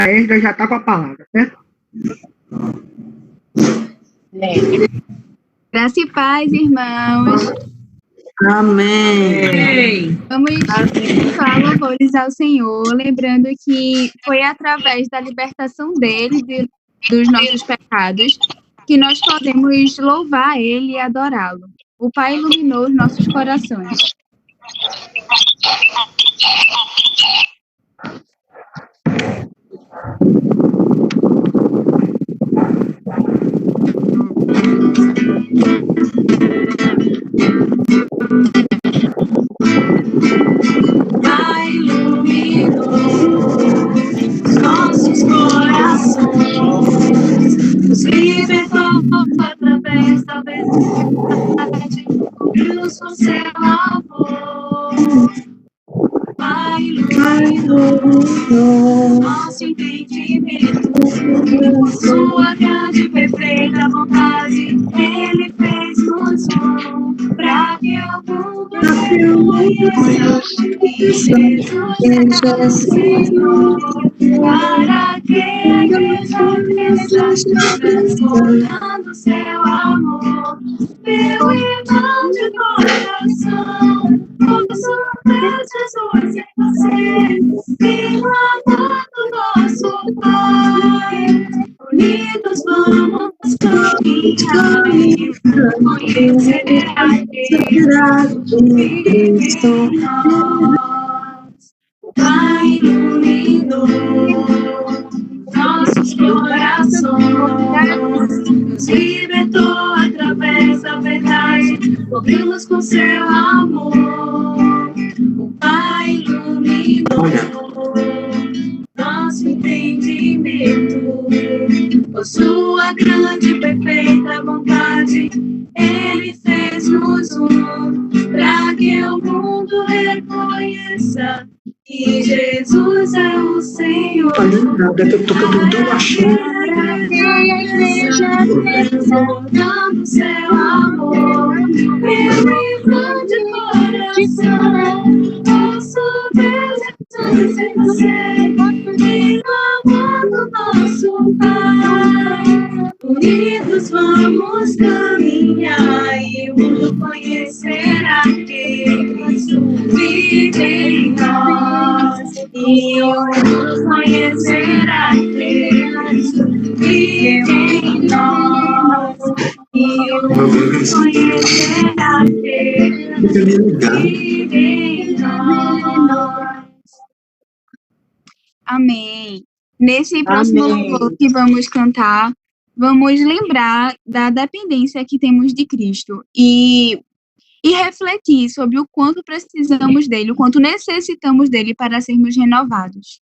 Esdras já está com a palavra, certo? Graça e paz, irmãos. Amém. Vamos falar louvores ao Senhor, lembrando que foi através da libertação dele dos nossos pecados que nós podemos louvar ele e adorá-lo. O Pai iluminou os nossos corações. Pai iluminou os nossos corações, nos libertou através da verdade, cobriu-nos com seu amor. Pai iluminou nosso entendimento, sua grande e perfeita vontade, ele fez-nos um, para que o mundo reconheça que Jesus é o Senhor, para que a igreja cresça, transbordando seu amor. Meu irmão de coração, ouço Deus Jesus em você, filho amado nosso Pai. Unidos vamos caminhar e conhecer a Deus que vive em nós. O Pai iluminou nossos corações, nos libertou através da verdade, cobriu-nos com seu amor. O Pai iluminou nosso entendimento, por sua grande e perfeita vontade, ele fez-nos um, para que o mundo reconheça que Jesus é o Senhor. Nada que eu tô cantando tão baixinho. Transbordando seu amor, meu irmão de coração, ouço Deus Jesus em você, filho amado nosso Pai. Unidos vamos caminhar e o mundo conhecerá que Cristo vive em nós. E o mundo conhecerá que Cristo vive em nós. E o mundo conhecerá que Cristo vive em nós. Amém. Nesse próximo louvor que vamos cantar, vamos lembrar da dependência que temos de Cristo e refletir sobre o quanto precisamos dele, o quanto necessitamos dele para sermos renovados.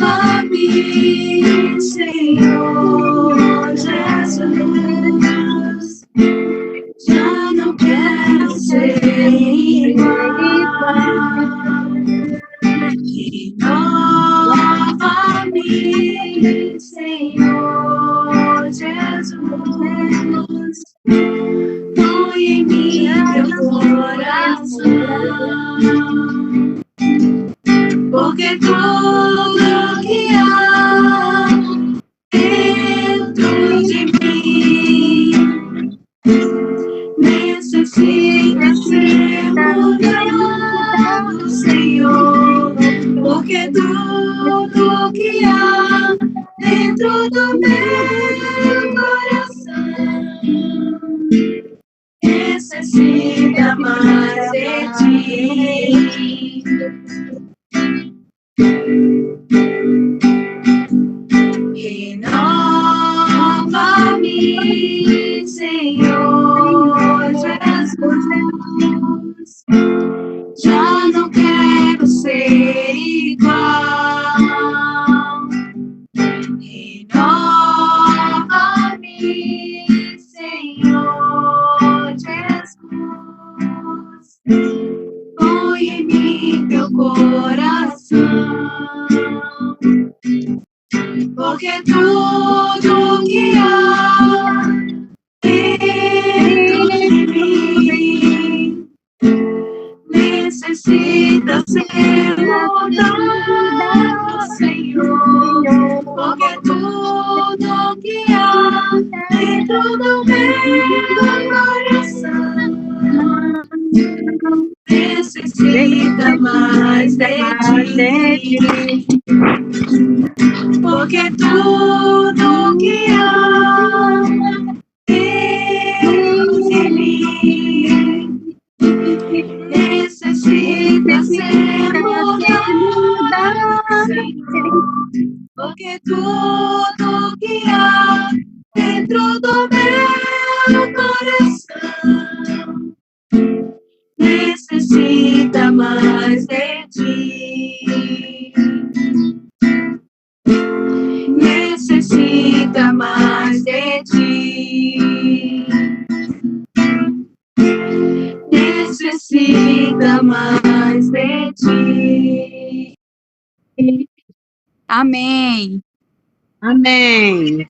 Renova-me, Senhor Jesus, já não quero ser igual. Renova-me, Senhor Jesus, põe em mim teu coração, porque tudo que há dentro de mim necessita ser mudado, Senhor, porque tudo que há dentro do meu coração necessita mais de ti. Renova-me, Senhor Jesus, já não quero ser igual. Renova meu coração, porque tudo que há dentro de mim necessita ser mudado, Senhor, porque tudo que há dentro do meu coração necessita mais de ti, porque tudo que há dentro de mim necessita ser mudado, Senhor, porque tudo que há dentro do meu coração necessita mais de ti, necessita mais de ti, necessita mais de ti. Amém. Amém.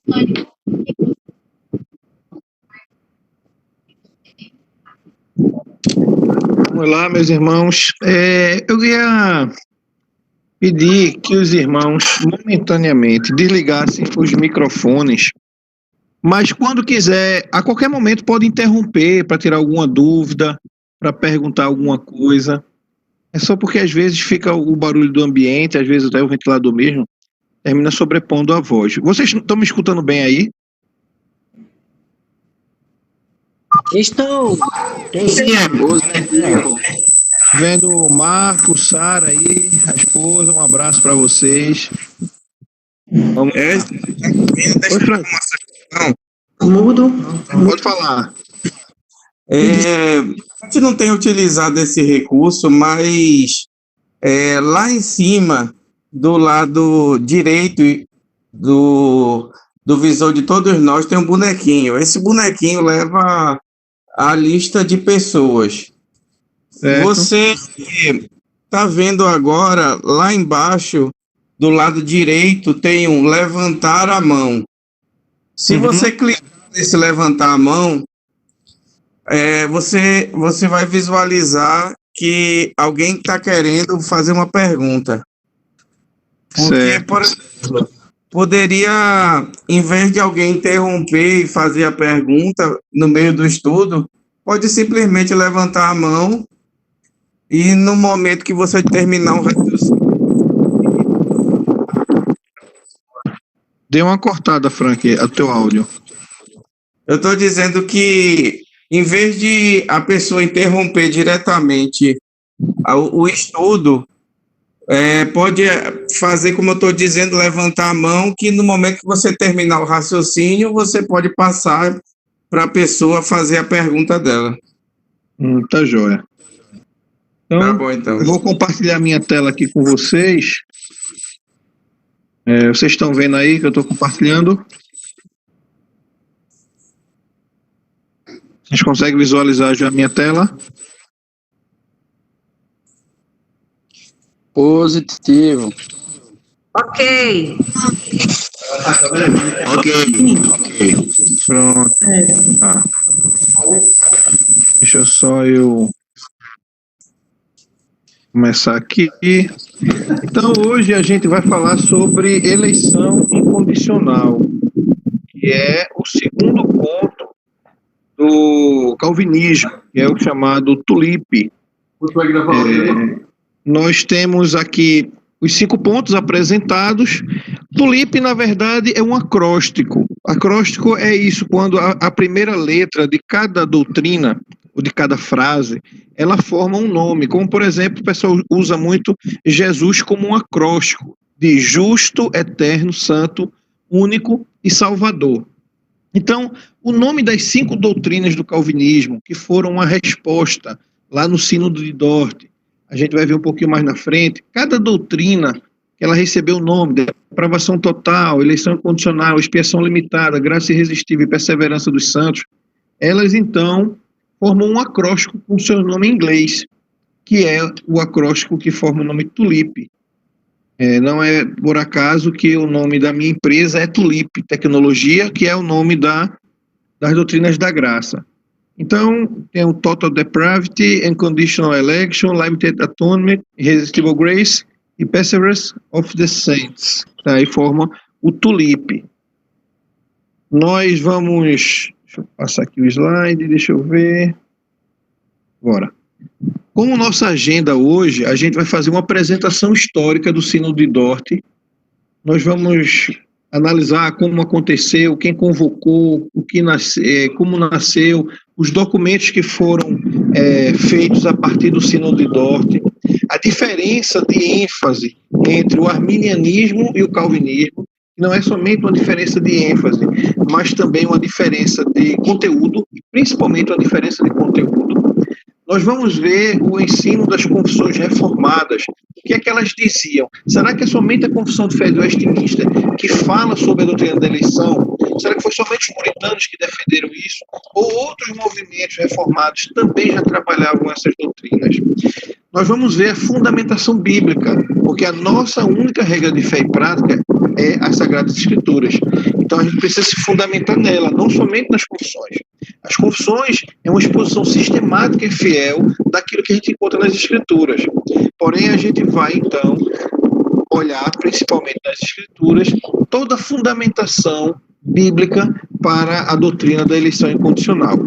Vamos lá, meus irmãos. Eu ia pedir que os irmãos momentaneamente desligassem os microfones, mas quando quiser, a qualquer momento pode interromper para tirar alguma dúvida, para perguntar alguma coisa. É só porque às vezes fica o barulho do ambiente, às vezes até o ventilador mesmo termina sobrepondo a voz. Vocês estão me escutando bem aí? Estou. Vendo o Marco, Sara aí, a esposa, um abraço para vocês. Vamos lá. Oi, Franco. Mudo. Pode falar. A gente não tem utilizado esse recurso, mas lá em cima, do lado direito do visor de todos nós, tem um bonequinho. Esse bonequinho leva a lista de pessoas. Certo. Você está vendo agora, lá embaixo, do lado direito, tem um levantar a mão. Se você clicar nesse levantar a mão, você vai visualizar que alguém está querendo fazer uma pergunta. Porque, Certo. por exemplo, poderia, em vez de alguém interromper e fazer a pergunta no meio do estudo, pode simplesmente levantar a mão e no momento que você terminar o raciocínio. Deu uma cortada, Frank, o teu áudio. Eu estou dizendo que, em vez de a pessoa interromper diretamente o estudo, pode fazer, como eu estou dizendo, levantar a mão, que no momento que você terminar o raciocínio, você pode passar para a pessoa fazer a pergunta dela. Tá joia. Então, Tá bom, então. eu vou compartilhar minha tela aqui com vocês. Vocês estão vendo aí que eu estou compartilhando? Vocês conseguem visualizar já a minha tela? Positivo. Ok. Ok. Pronto. Tá. Deixa só eu começar aqui. Então, hoje a gente vai falar sobre eleição incondicional, que é o segundo ponto do calvinismo, que é o chamado tulipe. Nós temos aqui os 5 pontos apresentados. Tulipe, na verdade, é um acróstico. Acróstico é isso, quando a primeira letra de cada doutrina, ou de cada frase, ela forma um nome. Como, por exemplo, o pessoal usa muito Jesus como um acróstico, de justo, eterno, santo, único e salvador. Então, o nome das 5 doutrinas do calvinismo, que foram uma resposta lá no Sínodo de Dort, a gente vai ver um pouquinho mais na frente, cada doutrina, ela recebeu o nome de aprovação total, eleição incondicional, expiação limitada, graça irresistível e perseverança dos santos, elas então formam um acróstico com seu nome em inglês, que é o acróstico que forma o nome Tulip. Não é por acaso que o nome da minha empresa é Tulip Tecnologia, que é o nome das doutrinas da graça. Então, tem o Total Depravity, Unconditional Election, Limited Atonement, Irresistible Grace e Perseverance of the Saints. Tá? Aí forma o Tulip. Nós vamos... Deixa eu passar aqui o slide, deixa eu ver. Bora. Como nossa agenda hoje, a gente vai fazer uma apresentação histórica do Sínodo de Dort. Nós vamos analisar como aconteceu, quem convocou, como nasceu, os documentos que foram feitos a partir do Sínodo de Dort, a diferença de ênfase entre o arminianismo e o calvinismo. Não é somente uma diferença de ênfase, mas também uma diferença de conteúdo, e principalmente uma diferença de conteúdo. Nós vamos ver o ensino das confissões reformadas. O que é que elas diziam? Será que é somente a Confissão de Fé Westminster que fala sobre a doutrina da eleição? Será que foi somente os puritanos que defenderam isso? Ou outros movimentos reformados também já trabalhavam essas doutrinas? Nós vamos ver a fundamentação bíblica, porque a nossa única regra de fé e prática é as Sagradas Escrituras. Então a gente precisa se fundamentar nela, não somente nas confissões. As confissões é uma exposição sistemática e fiel daquilo que a gente encontra nas Escrituras. Porém, a gente vai, então, olhar principalmente nas Escrituras toda a fundamentação bíblica para a doutrina da eleição incondicional.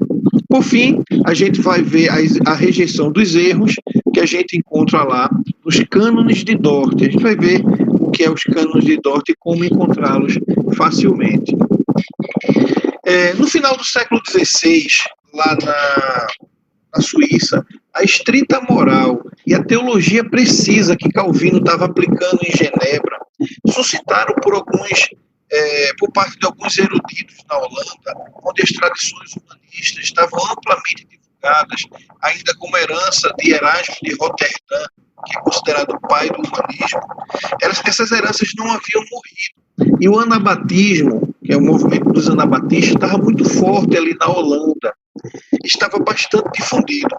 Por fim, a gente vai ver a rejeição dos erros que a gente encontra lá nos cânones de Dort. A gente vai ver o que é os cânones de Dort e como encontrá-los facilmente. No final do século XVI, lá na Suíça, a estrita moral e a teologia precisa que Calvino estava aplicando em Genebra suscitaram por parte de alguns eruditos na Holanda, onde as tradições humanistas estavam amplamente divulgadas, ainda como herança de Erasmo de Roterdã, que é considerado o pai do humanismo. Essas heranças não haviam morrido. E o anabatismo, que é o movimento dos anabatistas, estava muito forte ali na Holanda. Estava bastante difundido.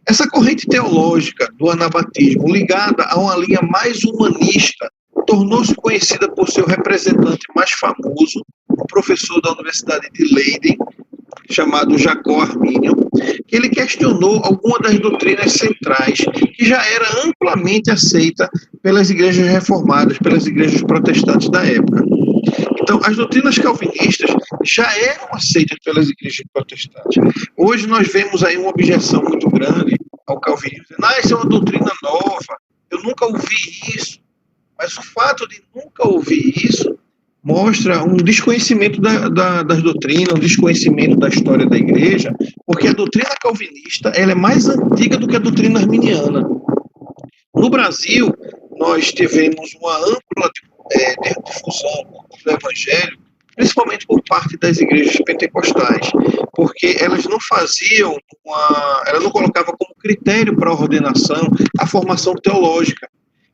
Essa corrente teológica do anabatismo, ligada a uma linha mais humanista, tornou-se conhecida por seu representante mais famoso, o professor da Universidade de Leiden, chamado Jacó Arminio, que ele questionou algumas das doutrinas centrais que já era amplamente aceita pelas igrejas reformadas, pelas igrejas protestantes da época. Então, as doutrinas calvinistas já eram aceitas pelas igrejas protestantes. Hoje nós vemos aí uma objeção muito grande ao calvinismo, dizendo, isso é uma doutrina nova, eu nunca ouvi isso. Mas o fato de nunca ouvir isso mostra um desconhecimento das doutrinas, um desconhecimento da história da igreja, porque a doutrina calvinista ela é mais antiga do que a doutrina arminiana. No Brasil, nós tivemos uma ampla difusão do evangelho, principalmente por parte das igrejas pentecostais, porque elas não elas não colocavam como critério para a ordenação a formação teológica.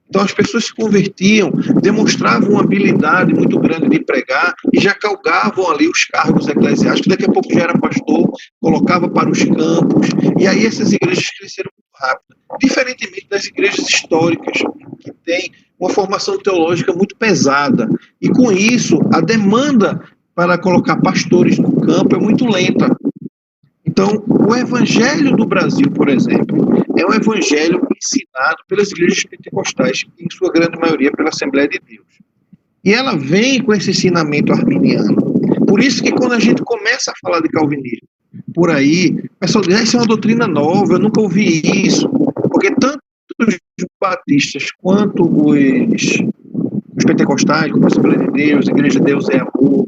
Então as pessoas se convertiam, demonstravam uma habilidade muito grande de pregar e já galgavam ali os cargos eclesiásticos, daqui a pouco já era pastor, colocava para os campos, e aí essas igrejas cresceram muito rápido, diferentemente das igrejas históricas, que têm uma formação teológica muito pesada, e com isso a demanda para colocar pastores no campo é muito lenta. Então, o evangelho do Brasil, por exemplo, é um evangelho ensinado pelas igrejas pentecostais, em sua grande maioria pela Assembleia de Deus. E ela vem com esse ensinamento arminiano. Por isso que quando a gente começa a falar de calvinismo, por aí, o pessoal diz, isso é uma doutrina nova, eu nunca ouvi isso. Porque tanto os batistas quanto os pentecostais, como a Assembleia de Deus, a Igreja de Deus é Amor,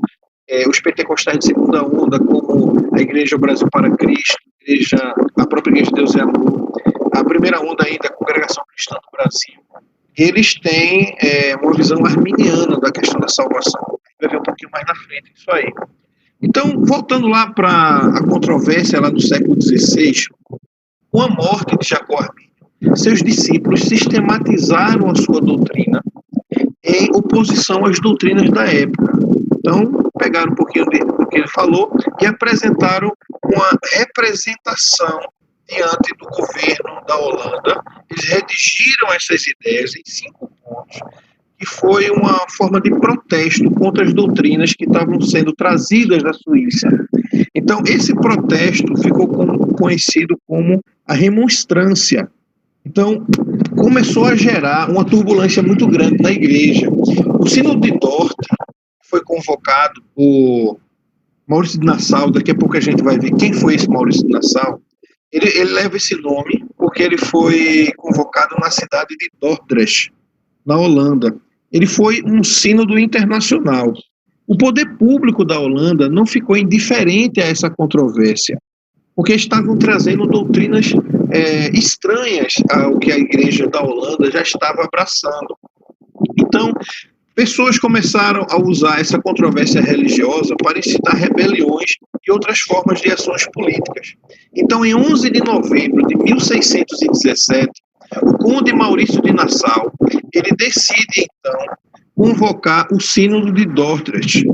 os pentecostais de segunda onda, como a Igreja Brasil para Cristo, a própria Igreja de Deus é Amor, a primeira onda ainda, a Congregação Cristã do Brasil, eles têm uma visão arminiana da questão da salvação. A gente vai ver um pouquinho mais na frente isso aí. Então, voltando lá para a controvérsia lá do século XVI, com a morte de Jacó Arminio, seus discípulos sistematizaram a sua doutrina em oposição às doutrinas da época. Então, pegaram um pouquinho do que ele falou e apresentaram uma representação diante do governo da Holanda. Eles redigiram essas ideias em 5 pontos, que foi uma forma de protesto contra as doutrinas que estavam sendo trazidas da Suíça. Então, esse protesto ficou conhecido como a remonstrância. Então, começou a gerar uma turbulência muito grande na igreja. O Sínodo de Dort foi convocado por Maurício de Nassau. Daqui a pouco a gente vai ver quem foi esse Maurício de Nassau. Ele leva esse nome porque ele foi convocado na cidade de Dordrecht, na Holanda. Ele foi um sínodo internacional. O poder público da Holanda não ficou indiferente a essa controvérsia, porque estavam trazendo doutrinas estranhas ao que a igreja da Holanda já estava abraçando. Então, pessoas começaram a usar essa controvérsia religiosa para incitar rebeliões e outras formas de ações políticas. Então, em 11 de novembro de 1617, o conde Maurício de Nassau, ele decide, então, convocar o Sínodo de Dordrecht.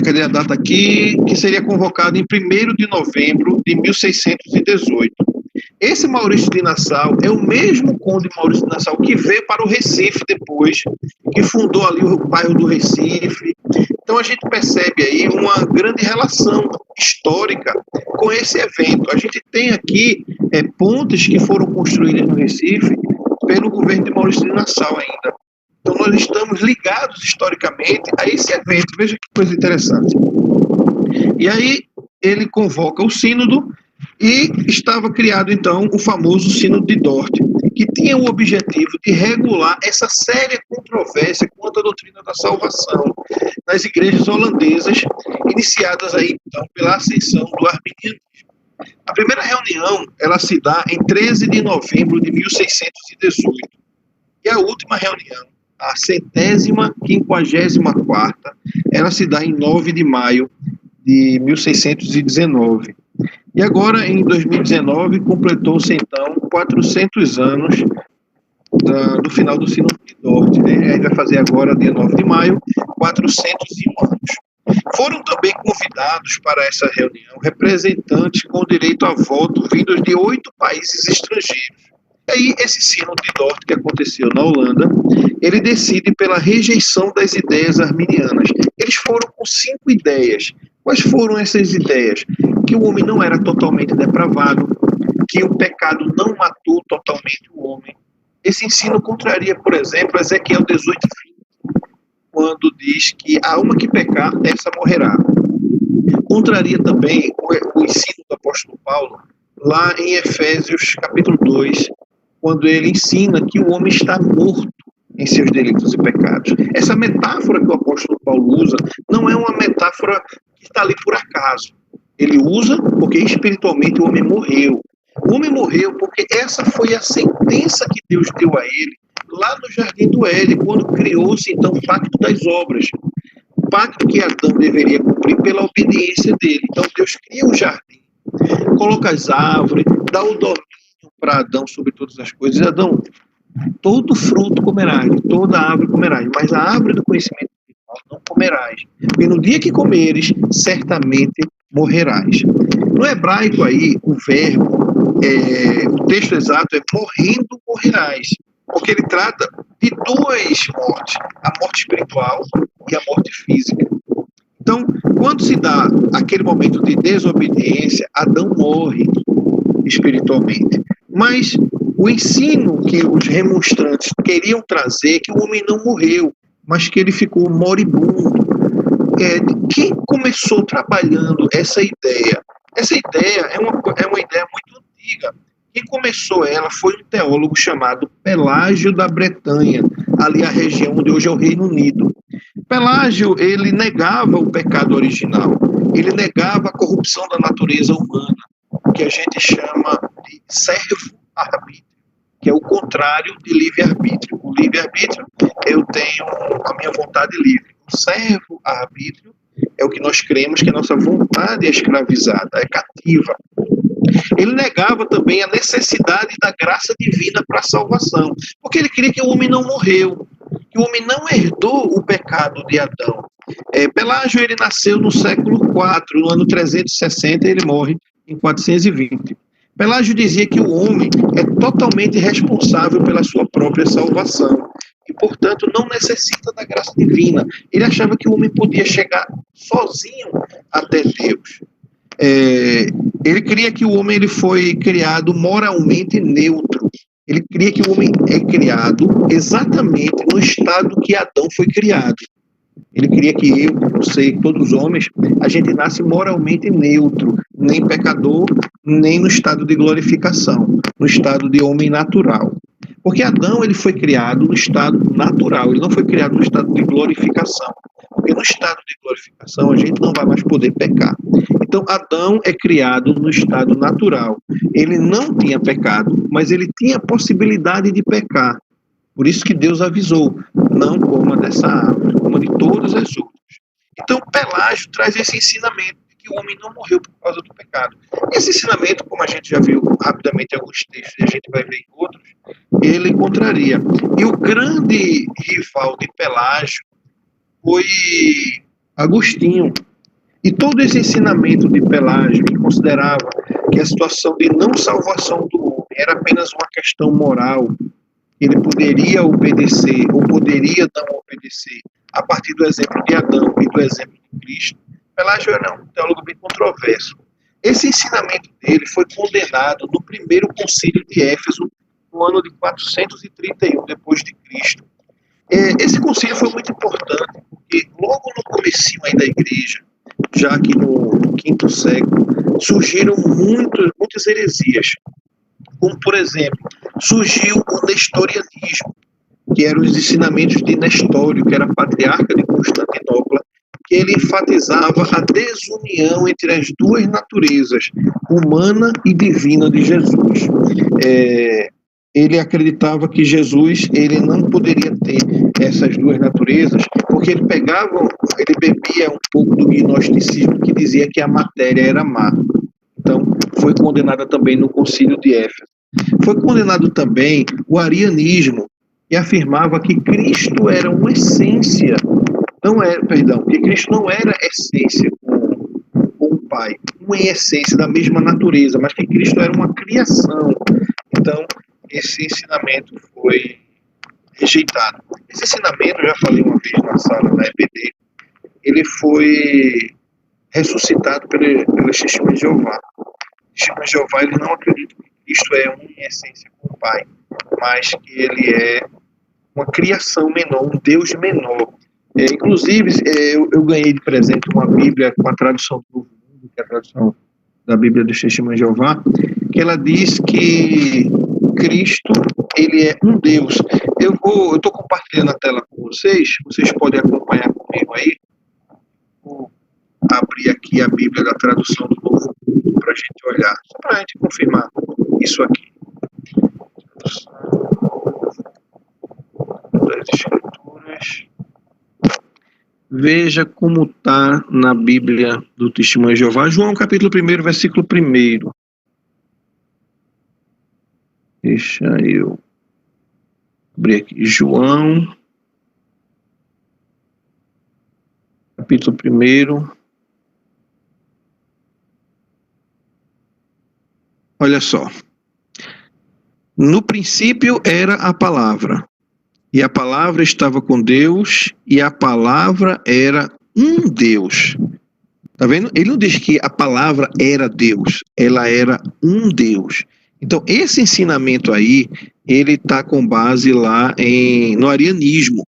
Cadê a data aqui? Que seria convocado em 1º de novembro de 1618. Esse Maurício de Nassau é o mesmo conde Maurício de Nassau que veio para o Recife depois, que fundou ali o bairro do Recife. Então a gente percebe aí uma grande relação histórica com esse evento. A gente tem aqui pontes que foram construídas no Recife pelo governo de Maurício de Nassau ainda. Então nós estamos ligados historicamente a esse evento. Veja que coisa interessante. E aí ele convoca o sínodo e estava criado então o famoso Sínodo de Dort, que tinha o objetivo de regular essa séria controvérsia quanto à doutrina da salvação nas igrejas holandesas, iniciadas aí então pela ascensão do arminianismo. A primeira reunião, ela se dá em 13 de novembro de 1618, e a última reunião, a 154ª, ela se dá em 9 de maio de 1619. E agora, em 2019, completou-se, então, 400 anos do final do Sínodo de Dort. A gente vai fazer agora, dia 9 de maio, 401 anos. Foram também convidados para essa reunião representantes com direito a voto vindos de 8 países estrangeiros. E aí, esse Sínodo de Dort, que aconteceu na Holanda, ele decide pela rejeição das ideias arminianas. Eles foram com 5 ideias. Quais foram essas ideias? Que o homem não era totalmente depravado, que o pecado não matou totalmente o homem. Esse ensino contraria, por exemplo, Ezequiel 18:20, quando diz que a alma que pecar, essa morrerá. Contraria também o ensino do apóstolo Paulo, lá em Efésios capítulo 2, quando ele ensina que o homem está morto em seus delitos e pecados. Essa metáfora que o apóstolo Paulo usa não é uma metáfora que está ali por acaso. Ele usa porque espiritualmente o homem morreu. O homem morreu porque essa foi a sentença que Deus deu a ele lá no Jardim do Éden, quando criou-se então o pacto das obras. O pacto que Adão deveria cumprir pela obediência dele. Então Deus cria o jardim, coloca as árvores, dá o domínio para Adão sobre todas as coisas. Adão, todo fruto comerás, toda árvore comerás, mas a árvore do conhecimento não comerás, porque no dia que comeres, certamente morrerás. No hebraico aí, o verbo, o texto exato é morrendo morrerás, porque ele trata de 2 mortes, a morte espiritual e a morte física. Então, quando se dá aquele momento de desobediência, Adão morre espiritualmente. Mas o ensino que os remonstrantes queriam trazer é que o homem não morreu, mas que ele ficou moribundo. Quem começou trabalhando essa ideia? Essa ideia é uma ideia muito antiga. Quem começou ela foi um teólogo chamado Pelágio da Bretanha, ali a região onde hoje é o Reino Unido. Pelágio, ele negava o pecado original, ele negava a corrupção da natureza humana, que a gente chama de servo-arbítrio, que é o contrário de livre-arbítrio. O livre-arbítrio, eu tenho a minha vontade livre. O servo-arbítrio é o que nós cremos que a nossa vontade é escravizada, é cativa. Ele negava também a necessidade da graça divina para a salvação, porque ele queria que o homem não morreu, que o homem não herdou o pecado de Adão. Pelágio, ele nasceu no século IV, no ano 360, ele morre em 420. Pelágio dizia que o homem é totalmente responsável pela sua própria salvação e, portanto, não necessita da graça divina. Ele achava que o homem podia chegar sozinho até Deus. Ele cria que o homem ele foi criado moralmente neutro. Ele cria que o homem é criado exatamente no estado que Adão foi criado. Ele queria que eu, você, todos os homens, a gente nasce moralmente neutro, nem pecador, nem no estado de glorificação, no estado de homem natural. Porque Adão ele foi criado no estado natural, ele não foi criado no estado de glorificação. Porque no estado de glorificação a gente não vai mais poder pecar. Então Adão é criado no estado natural. Ele não tinha pecado, mas ele tinha a possibilidade de pecar. Por isso que Deus avisou, não coma dessa árvore, coma de todas as outras. Então Pelágio traz esse ensinamento de que o homem não morreu por causa do pecado. Esse ensinamento, como a gente já viu rapidamente em alguns textos, e a gente vai ver em outros, ele contraria. E o grande rival de Pelágio foi Agostinho. E todo esse ensinamento de Pelágio, que considerava que a situação de não salvação do homem era apenas uma questão moral, ele poderia obedecer ou poderia não obedecer a partir do exemplo de Adão e do exemplo de Cristo, Pelágio era um teólogo bem controverso. Esse ensinamento dele foi condenado no primeiro concílio de Éfeso, no ano de 431 depois de Cristo. Esse concílio foi muito importante, porque logo no comecinho aí da igreja, já aqui no quinto século, surgiram muitas heresias. Como, por exemplo, surgiu o nestorianismo, que eram os ensinamentos de Nestório, que era patriarca de Constantinopla, que ele enfatizava a desunião entre as duas naturezas, humana e divina de Jesus. Ele acreditava que Jesus ele não poderia ter essas duas naturezas, porque ele bebia um pouco do gnosticismo que dizia que a matéria era má. Então, foi condenada também no concílio de Éfeso. Foi condenado também o arianismo, que afirmava que Cristo era uma essência, que Cristo não era essência com o Pai, uma essência da mesma natureza, mas que Cristo era uma criação. Então, esse ensinamento foi rejeitado. Esse ensinamento, eu já falei uma vez na sala da EBD, ele foi ressuscitado pelas Testemunhas de Jeová. Testemunhas de Jeová, ele não acredita que Cristo é um em essência com o Pai, mas que ele é uma criação menor, um Deus menor. Inclusive, eu ganhei de presente uma Bíblia com a tradução do Novo Mundo, que é a tradução da Bíblia dos Testemunhas de Jeová, que ela diz que Cristo, ele é um Deus. Eu estou compartilhando a tela com vocês podem acompanhar comigo aí. Vou abrir aqui a Bíblia da tradução do Novo Mundo para a gente olhar, só para a gente confirmar isso aqui. Das Escrituras. Veja como está na Bíblia do Testemunho de Jeová, João capítulo 1, versículo 1. Deixa eu abrir aqui. João, capítulo 1. Olha só. No princípio era a palavra, e a palavra estava com Deus, e a palavra era um Deus. Tá vendo? Ele não diz que a palavra era Deus, ela era um Deus. Então, esse ensinamento aí, ele está com base lá no arianismo.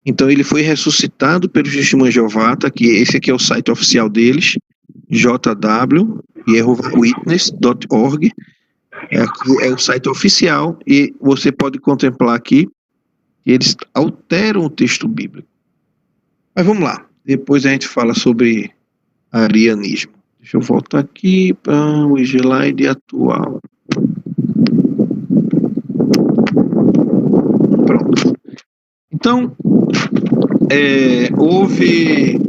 Então, ele foi ressuscitado pelos Testemunhos de Jeová, tá aqui, esse aqui é o site oficial deles, jw.jehovahwitness.org, é o site oficial, e você pode contemplar aqui, eles alteram o texto bíblico. Mas vamos lá, depois a gente fala sobre arianismo. Deixa eu voltar aqui para o slide atual. Pronto. Então, houve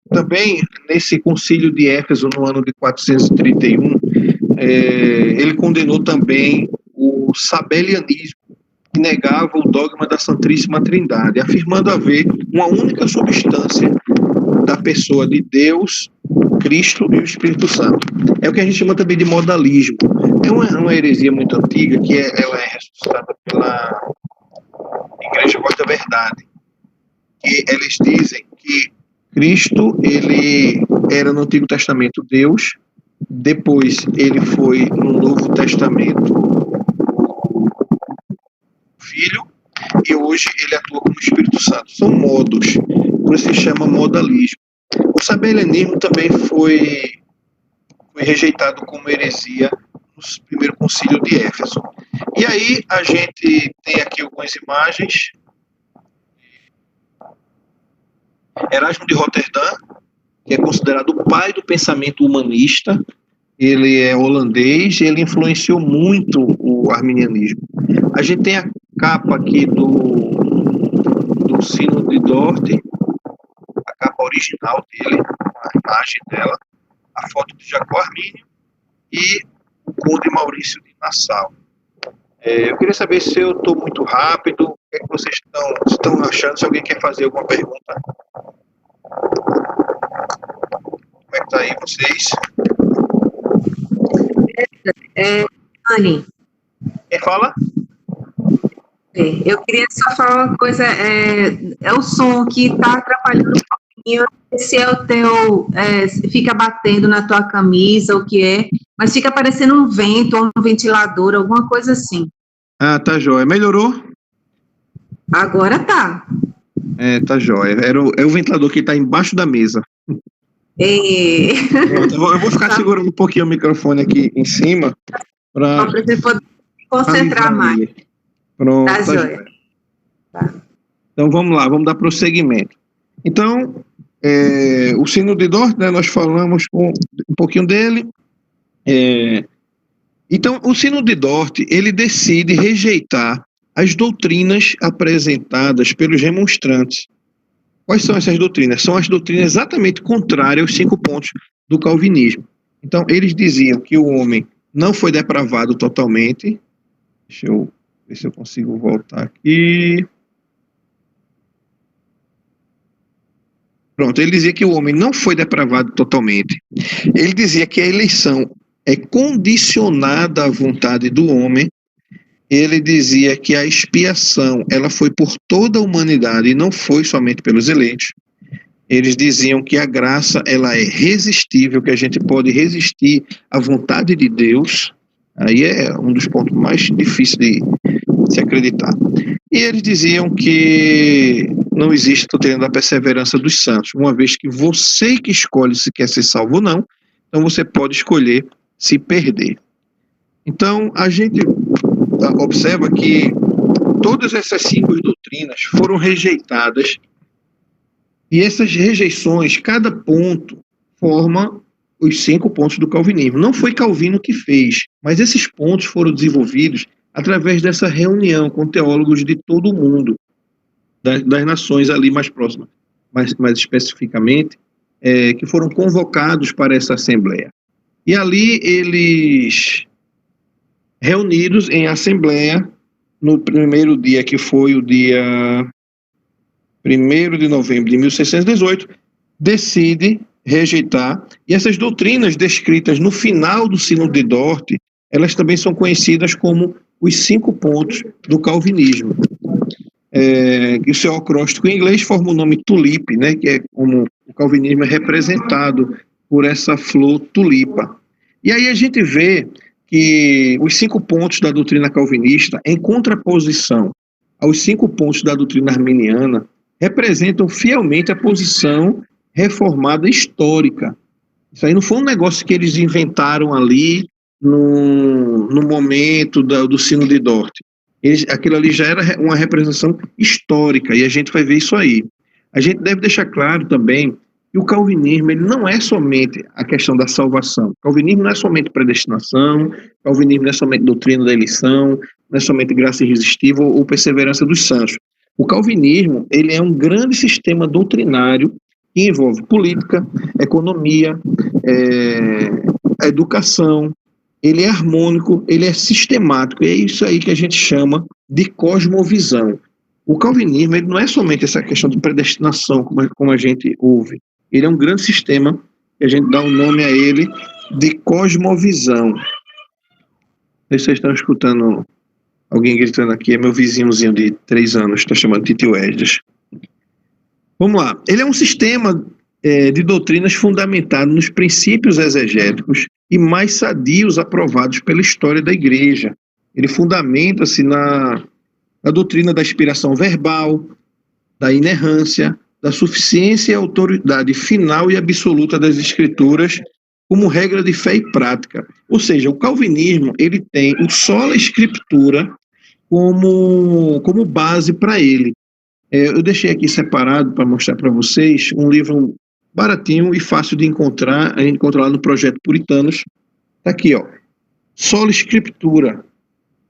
também, nesse concílio de Éfeso, no ano de 431, ele condenou também o sabelianismo, que negava o dogma da Santíssima Trindade, afirmando haver uma única substância da pessoa de Deus, Cristo e o Espírito Santo. É o que a gente chama também de modalismo. É uma heresia muito antiga que ela é ressuscitada pela Igreja Voz da Verdade. Que eles dizem que Cristo, ele era no Antigo Testamento Deus, depois ele foi no Novo Testamento Filho, e hoje ele atua como Espírito Santo. São modos, por isso se chama modalismo. O sabelianismo também foi rejeitado como heresia no primeiro concílio de Éfeso. E aí a gente tem aqui algumas imagens. Erasmo de Roterdã, que é considerado o pai do pensamento humanista, ele é holandês e ele influenciou muito o arminianismo. A gente tem a capa aqui do Sino de Dort, a capa original dele, a imagem dela, a foto de Jacó Armínio e o Conde Maurício de Nassau. Eu queria saber se eu estou muito rápido, o que é que vocês estão achando, se alguém quer fazer alguma pergunta. Como é que está aí vocês? Anne, Quem fala? eu queria só falar uma coisa, é o som que está atrapalhando um pouquinho, se é o teu, fica batendo na tua camisa, o que é, mas fica parecendo um vento, ou um ventilador, alguma coisa assim. Ah, tá jóia. Melhorou? Agora tá. Tá jóia. É o ventilador que está embaixo da mesa. Pronto, eu vou ficar segurando um pouquinho o microfone aqui em cima para você poder se concentrar mais. Pronto, Tá jóia. jóia. Então vamos lá, vamos dar prosseguimento. Então, o Sino de Dort, né, nós falamos um pouquinho dele. Então, o Sino de Dort, ele decide rejeitar as doutrinas apresentadas pelos remonstrantes. Quais são essas doutrinas? São as doutrinas exatamente contrárias aos 5 pontos do calvinismo. Então, eles diziam que o homem não foi depravado totalmente. Deixa eu ver se eu consigo voltar aqui. Pronto, ele dizia que o homem não foi depravado totalmente. Ele dizia que a eleição é condicionada à vontade do homem. Ele dizia que a expiação ela foi por toda a humanidade e não foi somente pelos eleitos. Eles diziam que a graça ela é resistível, que a gente pode resistir à vontade de Deus. Aí é um dos pontos mais difíceis de se acreditar. E eles diziam que não existe a doutrina da perseverança dos santos, uma vez que você que escolhe se quer ser salvo ou não, então você pode escolher se perder. Então, a gente observa que todas essas 5 doutrinas foram rejeitadas e essas rejeições, cada ponto forma os 5 pontos do calvinismo. Não foi Calvino que fez, mas esses pontos foram desenvolvidos através dessa reunião com teólogos de todo o mundo, das nações ali mais próximas, mais especificamente, que foram convocados para essa assembleia. E ali eles, reunidos em assembleia, no primeiro dia, que foi o dia 1º de novembro de 1618, decide rejeitar, e essas doutrinas descritas no final do Sino de Dort, elas também são conhecidas como os 5 pontos do calvinismo. O seu acróstico em inglês forma o nome tulipe, né, que é como o calvinismo é representado por essa flor tulipa. E aí a gente vê que os 5 pontos da doutrina calvinista, em contraposição aos 5 pontos da doutrina arminiana, representam fielmente a posição reformada histórica. Isso aí não foi um negócio que eles inventaram ali no momento do Sino de Dort. Aquilo ali já era uma representação histórica, e a gente vai ver isso aí. A gente deve deixar claro também que o calvinismo ele não é somente a questão da salvação. O calvinismo não é somente predestinação, o calvinismo não é somente doutrina da eleição, não é somente graça irresistível ou perseverança dos santos. O calvinismo ele é um grande sistema doutrinário que envolve política, economia, educação. Ele é harmônico, ele é sistemático, e é isso aí que a gente chama de cosmovisão. O calvinismo ele não é somente essa questão de predestinação, como a gente ouve. Ele é um grande sistema que a gente dá um nome a ele de cosmovisão. Não sei se vocês estão escutando alguém gritando aqui, é meu vizinhozinho de 3 anos, está chamando Titio Esdras. Vamos lá. Ele é um sistema de doutrinas fundamentado nos princípios exegéticos e mais sadios aprovados pela história da Igreja. Ele fundamenta-se na doutrina da inspiração verbal, da inerrância, da suficiência e autoridade final e absoluta das Escrituras como regra de fé e prática. Ou seja, o calvinismo ele tem o sola scriptura como base para ele. Eu deixei aqui separado para mostrar para vocês um livro baratinho e fácil de encontrar, a gente encontra lá no Projeto Puritanos. Está aqui, ó, Sola Scriptura,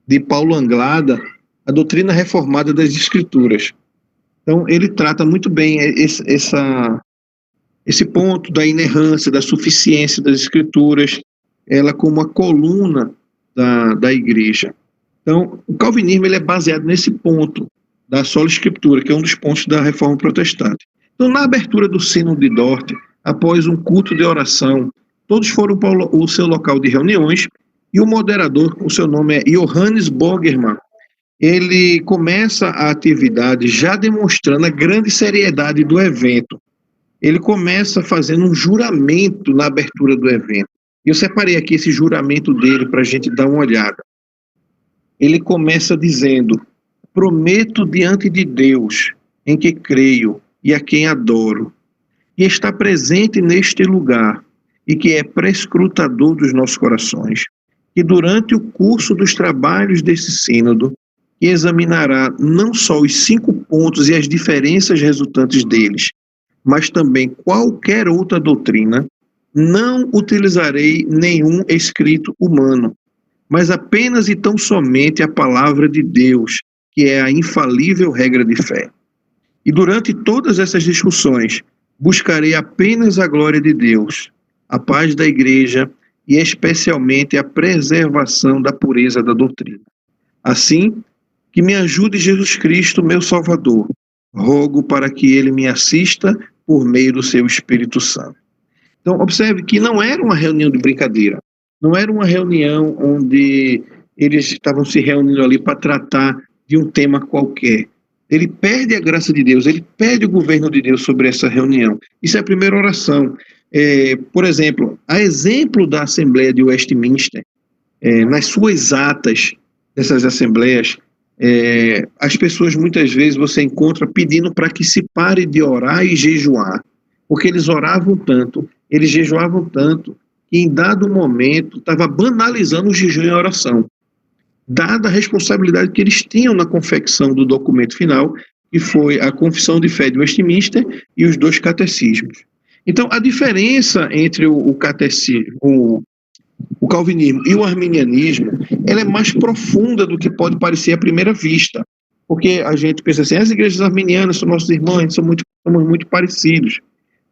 de Paulo Anglada, a doutrina reformada das Escrituras. Então, ele trata muito bem esse ponto da inerrância, da suficiência das Escrituras, ela como a coluna da Igreja. Então, o calvinismo ele é baseado nesse ponto da sola Escritura, que é um dos pontos da Reforma Protestante. Então, na abertura do Sínodo de Dort, após um culto de oração, todos foram para o seu local de reuniões e o moderador, o seu nome é Johannes Bogerman, ele começa a atividade já demonstrando a grande seriedade do evento. Ele começa fazendo um juramento na abertura do evento. Eu separei aqui esse juramento dele para a gente dar uma olhada. Ele começa dizendo: prometo diante de Deus, em que creio e a quem adoro, e está presente neste lugar, e que é prescrutador dos nossos corações, que durante o curso dos trabalhos desse sínodo, que examinará não só os 5 pontos e as diferenças resultantes deles, mas também qualquer outra doutrina, não utilizarei nenhum escrito humano, mas apenas e tão somente a palavra de Deus, que é a infalível regra de fé. E durante todas essas discussões, buscarei apenas a glória de Deus, a paz da Igreja e especialmente a preservação da pureza da doutrina. Assim, que me ajude Jesus Cristo, meu Salvador. Rogo para que ele me assista por meio do seu Espírito Santo. Então, observe que não era uma reunião de brincadeira. Não era uma reunião onde eles estavam se reunindo ali para tratar de um tema qualquer. Ele pede a graça de Deus, ele pede o governo de Deus sobre essa reunião. Isso é a primeira oração. Por exemplo, a exemplo da Assembleia de Westminster, nas suas atas dessas assembleias, as pessoas muitas vezes você encontra pedindo para que se pare de orar e jejuar, porque eles oravam tanto, eles jejuavam tanto, que em dado momento estava banalizando o jejum e a oração, dada a responsabilidade que eles tinham na confecção do documento final, que foi a Confissão de Fé de Westminster e os 2 catecismos. Então, a diferença entre o calvinismo e o arminianismo, ela é mais profunda do que pode parecer à primeira vista, porque a gente pensa assim, as igrejas arminianas são nossos irmãos, somos muito parecidos,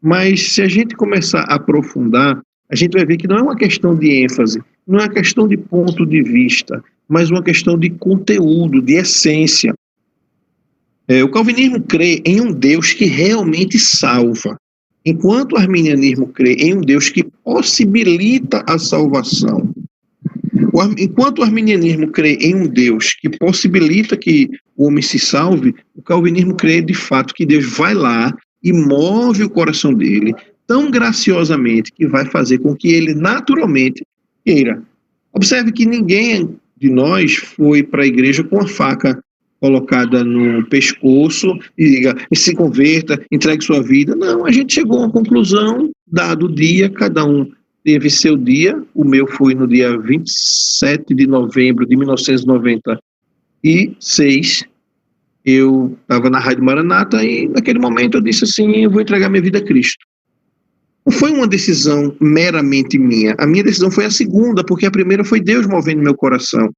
mas se a gente começar a aprofundar, a gente vai ver que não é uma questão de ênfase, não é uma questão de ponto de vista, mas uma questão de conteúdo, de essência. O calvinismo crê em um Deus que realmente salva, enquanto o arminianismo crê em um Deus que possibilita a salvação. Enquanto o arminianismo crê em um Deus que possibilita que o homem se salve, o calvinismo crê de fato que Deus vai lá e move o coração dele tão graciosamente que vai fazer com que ele naturalmente queira. Observe que ninguém de nós foi para a igreja com a faca colocada no pescoço e diga, se converta, entregue sua vida. Não, a gente chegou a uma conclusão, dado o dia, cada um teve seu dia. O meu foi no dia 27 de novembro de 1996. Eu estava na Rádio Maranata e naquele momento eu disse assim, eu vou entregar minha vida a Cristo. Não foi uma decisão meramente minha. A minha decisão foi a segunda, porque a primeira foi Deus movendo meu coração.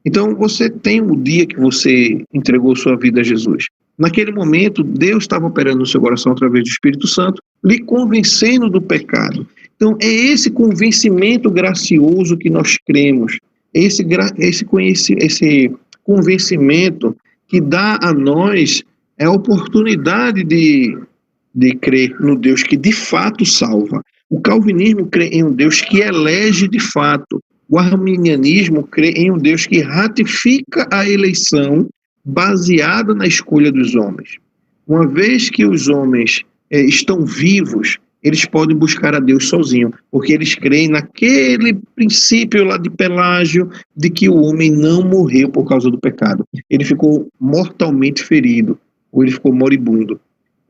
Então, você tem o dia que você entregou sua vida a Jesus. Naquele momento, Deus estava operando no seu coração através do Espírito Santo, lhe convencendo do pecado. Então, é esse convencimento gracioso que nós cremos, esse convencimento que dá a nós a oportunidade de crer no Deus que de fato salva. O calvinismo crê em um Deus que elege de fato. O arminianismo crê em um Deus que ratifica a eleição baseada na escolha dos homens. Uma vez que os homens estão vivos, eles podem buscar a Deus sozinho, porque eles creem naquele princípio lá de Pelágio, de que o homem não morreu por causa do pecado. Ele ficou mortalmente ferido, ou ele ficou moribundo.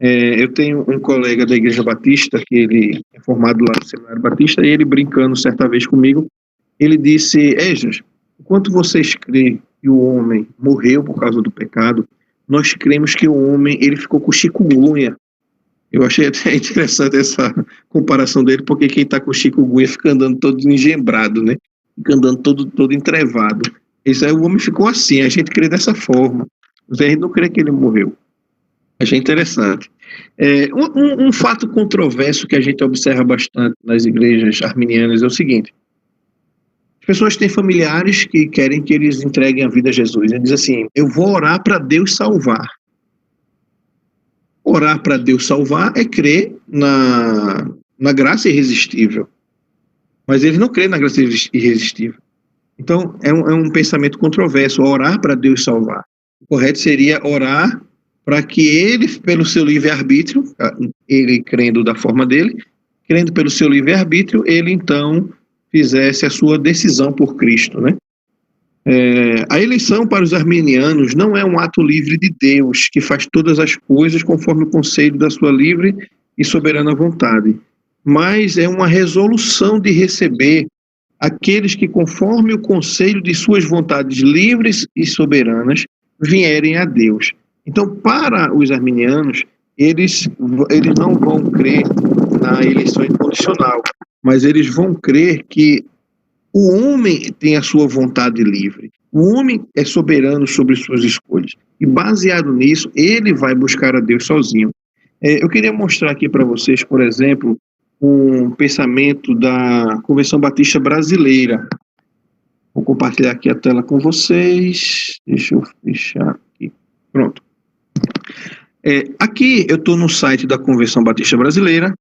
Eu tenho um colega da Igreja Batista, que ele é formado lá no Seminário Batista, e ele brincando certa vez comigo, ele disse: Esdras, enquanto vocês creem que o homem morreu por causa do pecado, nós cremos que o homem ele ficou com chikungunya. Eu achei até interessante essa comparação dele, porque quem está com chikungunya fica andando todo engembrado, né? Fica andando todo entrevado. Isso aí, o homem ficou assim, a gente crê dessa forma. A gente não crê que ele morreu. Achei interessante. Um fato controverso que a gente observa bastante nas igrejas arminianas é o seguinte: as pessoas têm familiares que querem que eles entreguem a vida a Jesus. Eles dizem assim: eu vou orar para Deus salvar. Orar para Deus salvar é crer na graça irresistível. Mas eles não creem na graça irresistível. Então, é um pensamento controverso, orar para Deus salvar. O correto seria orar para que ele, pelo seu livre-arbítrio, ele crendo da forma dele, crendo pelo seu livre-arbítrio, ele então fizesse a sua decisão por Cristo, né? A eleição para os arminianos não é um ato livre de Deus, que faz todas as coisas conforme o conselho da sua livre e soberana vontade, mas é uma resolução de receber aqueles que, conforme o conselho de suas vontades livres e soberanas, vierem a Deus. Então, para os arminianos, eles não vão crer na eleição incondicional, mas eles vão crer que o homem tem a sua vontade livre. O homem é soberano sobre suas escolhas. E baseado nisso, ele vai buscar a Deus sozinho. Eu queria mostrar aqui para vocês, por exemplo, um pensamento da Convenção Batista Brasileira. Vou compartilhar aqui a tela com vocês. Deixa eu fechar aqui. Pronto. Aqui eu estou no site da Convenção Batista Brasileira.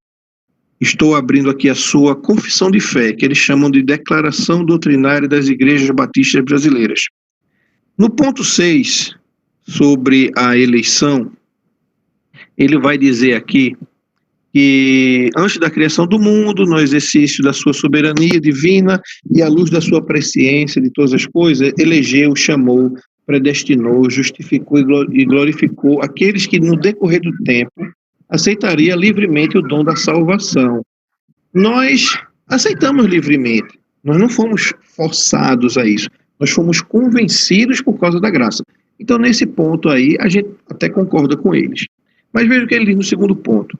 Estou abrindo aqui a sua confissão de fé, que eles chamam de Declaração Doutrinária das Igrejas Batistas Brasileiras. No ponto 6, sobre a eleição, ele vai dizer aqui que antes da criação do mundo, no exercício da sua soberania divina e à luz da sua presciência de todas as coisas, elegeu, chamou, predestinou, justificou e glorificou aqueles que no decorrer do tempo aceitaria livremente o dom da salvação. Nós aceitamos livremente, nós não fomos forçados a isso, nós fomos convencidos por causa da graça. Então, nesse ponto aí, a gente até concorda com eles. Mas veja o que ele diz no segundo ponto.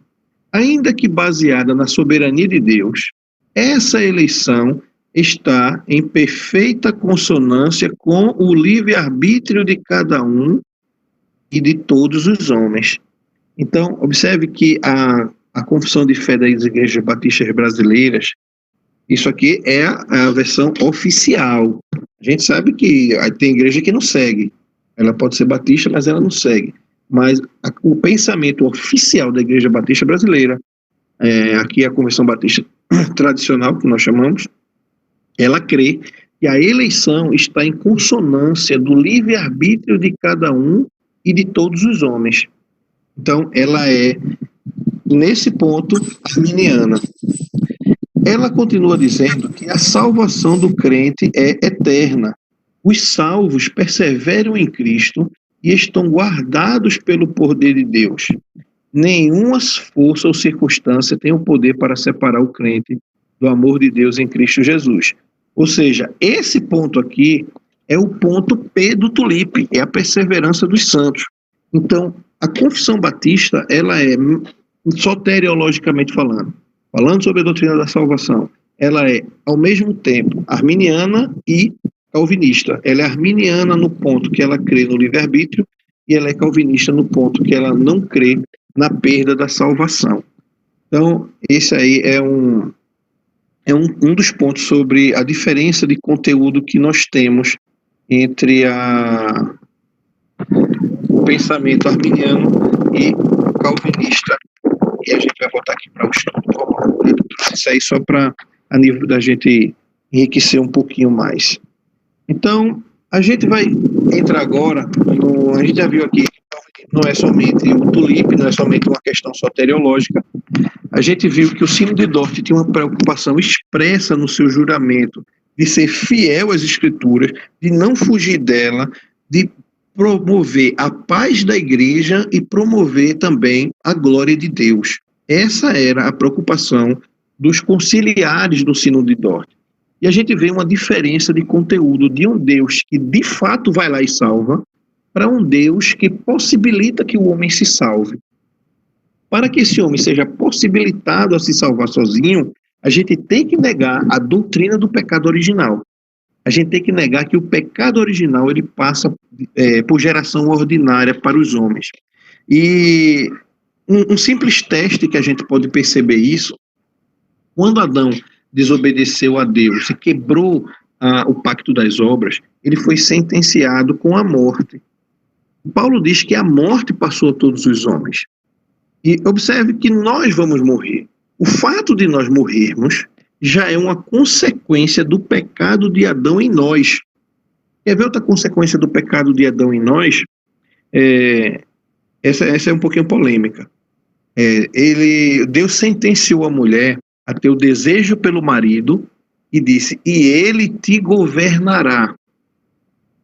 Ainda que baseada na soberania de Deus, essa eleição está em perfeita consonância com o livre-arbítrio de cada um e de todos os homens. Então, observe que a confissão de fé das igrejas batistas brasileiras, isso aqui é a versão oficial. A gente sabe que tem igreja que não segue. Ela pode ser batista, mas ela não segue. Mas o pensamento oficial da Igreja Batista Brasileira, aqui é a Convenção Batista Tradicional, que nós chamamos, ela crê que a eleição está em consonância do livre-arbítrio de cada um e de todos os homens. Então, ela é, nesse ponto, arminiana. Ela continua dizendo que a salvação do crente é eterna. Os salvos perseveram em Cristo e estão guardados pelo poder de Deus. Nenhuma força ou circunstância tem o poder para separar o crente do amor de Deus em Cristo Jesus. Ou seja, esse ponto aqui é o ponto P do tulipe, é a perseverança dos santos. Então, a confissão batista, ela é, soteriologicamente falando sobre a doutrina da salvação, ela é, ao mesmo tempo, arminiana e calvinista. Ela é arminiana no ponto que ela crê no livre-arbítrio e ela é calvinista no ponto que ela não crê na perda da salvação. Então, esse aí é um dos pontos sobre a diferença de conteúdo que nós temos entre o pensamento arminiano e calvinista. e a gente vai voltar aqui para o estudo normal. Eu trouxe isso aí só para a nível da gente enriquecer um pouquinho mais. Então, a gente vai entrar agora, a gente já viu aqui, não é somente o tulipe, não é somente uma questão soteriológica. A gente viu que o sino de Dort tinha uma preocupação expressa no seu juramento de ser fiel às Escrituras, de não fugir dela, de promover a paz da igreja e promover também a glória de Deus. Essa era a preocupação dos conciliares do sino de Dort. E a gente vê uma diferença de conteúdo de um Deus que de fato vai lá e salva, para um Deus que possibilita que o homem se salve. Para que esse homem seja possibilitado a se salvar sozinho, a gente tem que negar a doutrina do pecado original. A gente tem que negar que o pecado original ele passa por geração ordinária para os homens. E um simples teste que a gente pode perceber isso, quando Adão desobedeceu a Deus e quebrou o pacto das obras, ele foi sentenciado com a morte. Paulo diz que a morte passou a todos os homens. E observe que nós vamos morrer. O fato de nós morrermos já é uma consequência do pecado de Adão em nós. Quer ver outra consequência do pecado de Adão em nós? Essa é um pouquinho polêmica. Deus sentenciou a mulher a ter o desejo pelo marido e disse, e ele te governará.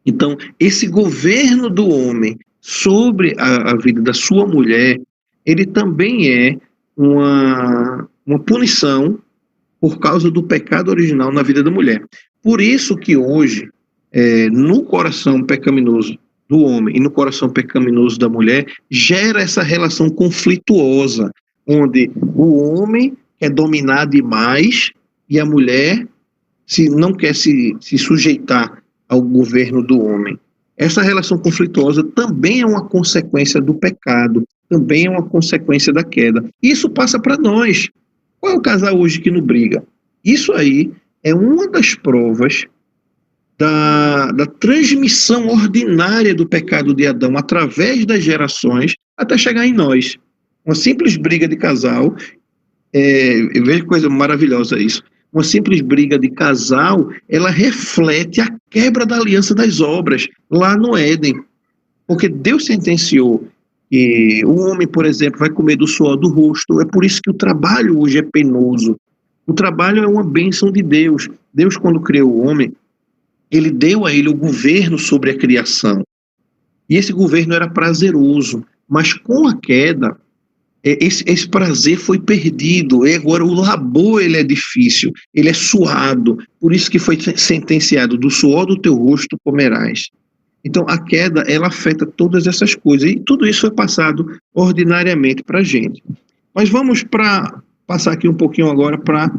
Então, esse governo do homem sobre a vida da sua mulher, ele também é uma punição por causa do pecado original na vida da mulher. Por isso que hoje, no coração pecaminoso do homem e no coração pecaminoso da mulher, gera essa relação conflituosa, onde o homem quer dominar demais e a mulher não quer se sujeitar ao governo do homem. Essa relação conflituosa também é uma consequência do pecado, também é uma consequência da queda. Isso passa para nós. Qual é o casal hoje que não briga? Isso aí é uma das provas da transmissão ordinária do pecado de Adão através das gerações até chegar em nós. Uma simples briga de casal, veja que coisa maravilhosa isso. Uma simples briga de casal, ela reflete a quebra da aliança das obras lá no Éden. Porque Deus sentenciou que o homem, por exemplo, vai comer do suor do rosto. É por isso que o trabalho hoje é penoso. O trabalho é uma bênção de Deus. Deus, quando criou o homem, ele deu a ele o governo sobre a criação. E esse governo era prazeroso. Mas com a queda, esse prazer foi perdido. E agora o labor ele é difícil, ele é suado. Por isso que foi sentenciado, do suor do teu rosto comerás. Então, a queda, ela afeta todas essas coisas. E tudo isso foi passado ordinariamente para a gente. Mas vamos passar aqui um pouquinho agora para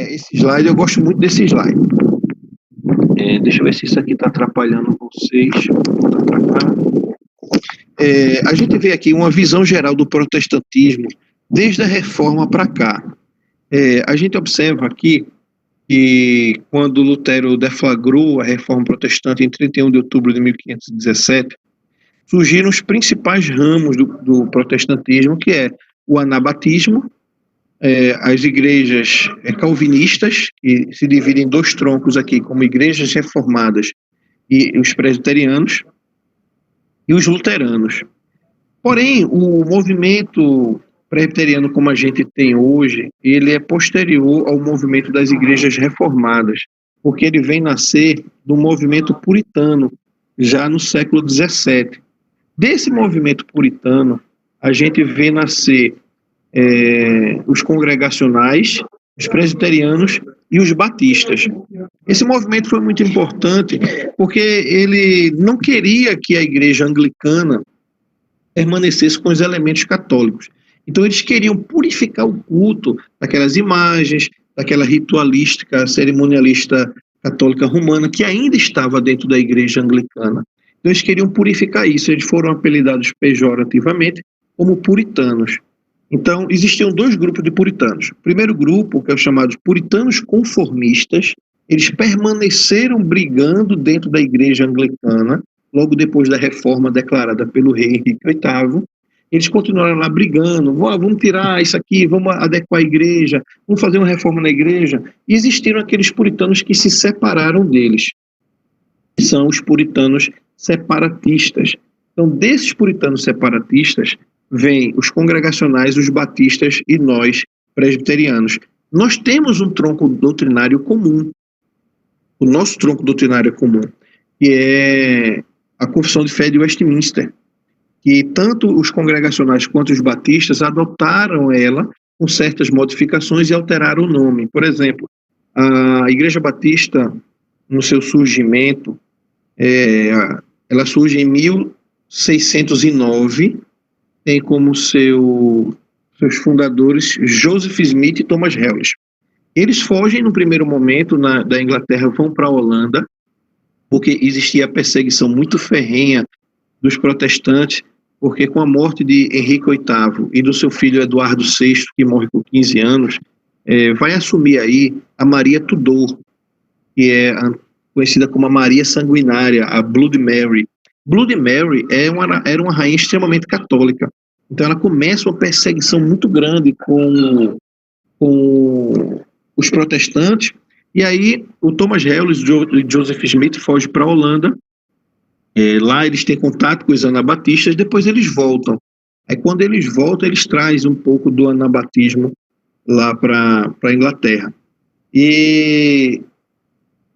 esse slide. Eu gosto muito desse slide. Deixa eu ver se isso aqui está atrapalhando vocês. Vou voltar para cá. A gente vê aqui uma visão geral do protestantismo desde a Reforma para cá. A gente observa aqui que quando Lutero deflagrou a Reforma Protestante em 31 de outubro de 1517, surgiram os principais ramos do protestantismo, que é o anabatismo, as igrejas calvinistas, que se dividem em dois troncos aqui, como igrejas reformadas e os presbiterianos, e os luteranos. Porém, o movimento presbiteriano como a gente tem hoje, ele é posterior ao movimento das igrejas reformadas, porque ele vem nascer do movimento puritano, já no século XVII. Desse movimento puritano, a gente vê nascer os congregacionais, os presbiterianos e os batistas. Esse movimento foi muito importante porque ele não queria que a igreja anglicana permanecesse com os elementos católicos. Então eles queriam purificar o culto daquelas imagens, daquela ritualística, cerimonialista católica romana que ainda estava dentro da igreja anglicana. Então eles queriam purificar isso, eles foram apelidados pejorativamente como puritanos. Então, existiam dois grupos de puritanos. O primeiro grupo, que é o chamado puritanos conformistas, eles permaneceram brigando dentro da igreja anglicana, logo depois da reforma declarada pelo rei Henrique VIII, eles continuaram lá brigando, vamos tirar isso aqui, vamos adequar a igreja, vamos fazer uma reforma na igreja. E existiram aqueles puritanos que se separaram deles, que são os puritanos separatistas. Então, desses puritanos separatistas, vêm os congregacionais, os batistas e nós, presbiterianos. Nós temos um tronco doutrinário comum. O nosso tronco doutrinário é comum, que é a Confissão de Fé de Westminster, que tanto os congregacionais quanto os batistas adotaram ela com certas modificações e alteraram o nome. Por exemplo, a Igreja Batista, no seu surgimento, ela surge em 1609, tem como seus fundadores Joseph Smith e Thomas Harris. Eles fogem no primeiro momento da Inglaterra, vão para a Holanda, porque existia a perseguição muito ferrenha dos protestantes, porque com a morte de Henrique VIII e do seu filho Eduardo VI, que morre com 15 anos, vai assumir aí a Maria Tudor, que é conhecida como a Maria Sanguinária, a Bloody Mary. Bloody Mary era uma rainha extremamente católica, então ela começa uma perseguição muito grande com os protestantes, e aí o Thomas Harris e Joseph Smith fogem para a Holanda. Lá eles têm contato com os anabatistas, depois eles voltam. Aí quando eles voltam, eles trazem um pouco do anabatismo lá para a Inglaterra. E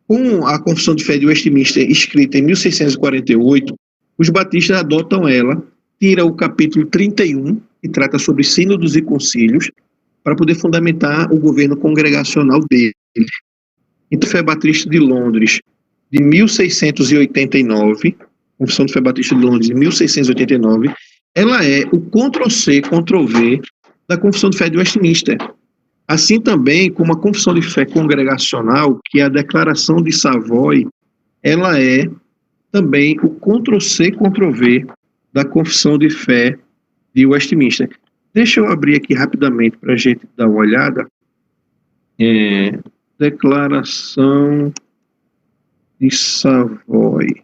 com a Confissão de Fé de Westminster, escrita em 1648, os batistas adotam ela, tira o capítulo 31, que trata sobre sínodos e concílios, para poder fundamentar o governo congregacional deles. Então, a Fé Batista de Londres, de 1689, Confissão de Fé Batista de Londres, de 1689, ela é o Ctrl-C, Ctrl-V da Confissão de Fé de Westminster. Assim também como a Confissão de Fé Congregacional, que é a Declaração de Savoy, ela é também o Ctrl-C, Ctrl-V da Confissão de Fé de Westminster. Deixa eu abrir aqui rapidamente para a gente dar uma olhada. Declaração de Savoy.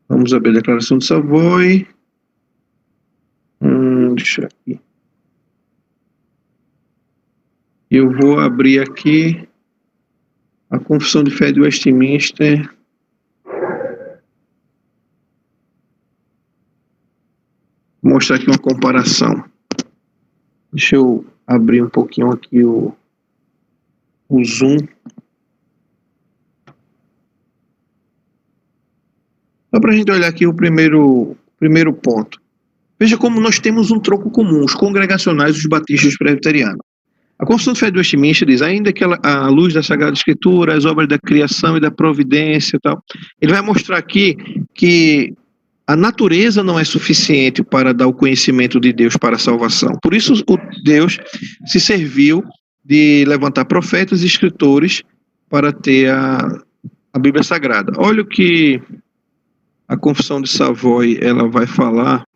Vamos abrir a Declaração de Savoy. Deixa aqui. Eu vou abrir aqui a Confissão de Fé de Westminster. Vou mostrar aqui uma comparação. Deixa eu abrir um pouquinho aqui o zoom. Só para a gente olhar aqui o primeiro ponto. Veja como nós temos um tronco comum, os congregacionais, os batistas e os presbiterianos. A Confissão de Fé de Westminster diz, ainda que a luz da Sagrada Escritura, as obras da criação e da providência e tal, ele vai mostrar aqui que a natureza não é suficiente para dar o conhecimento de Deus para a salvação. Por isso, Deus se serviu de levantar profetas e escritores para ter a Bíblia Sagrada. Olha o que a Confissão de Savoy ela vai falar.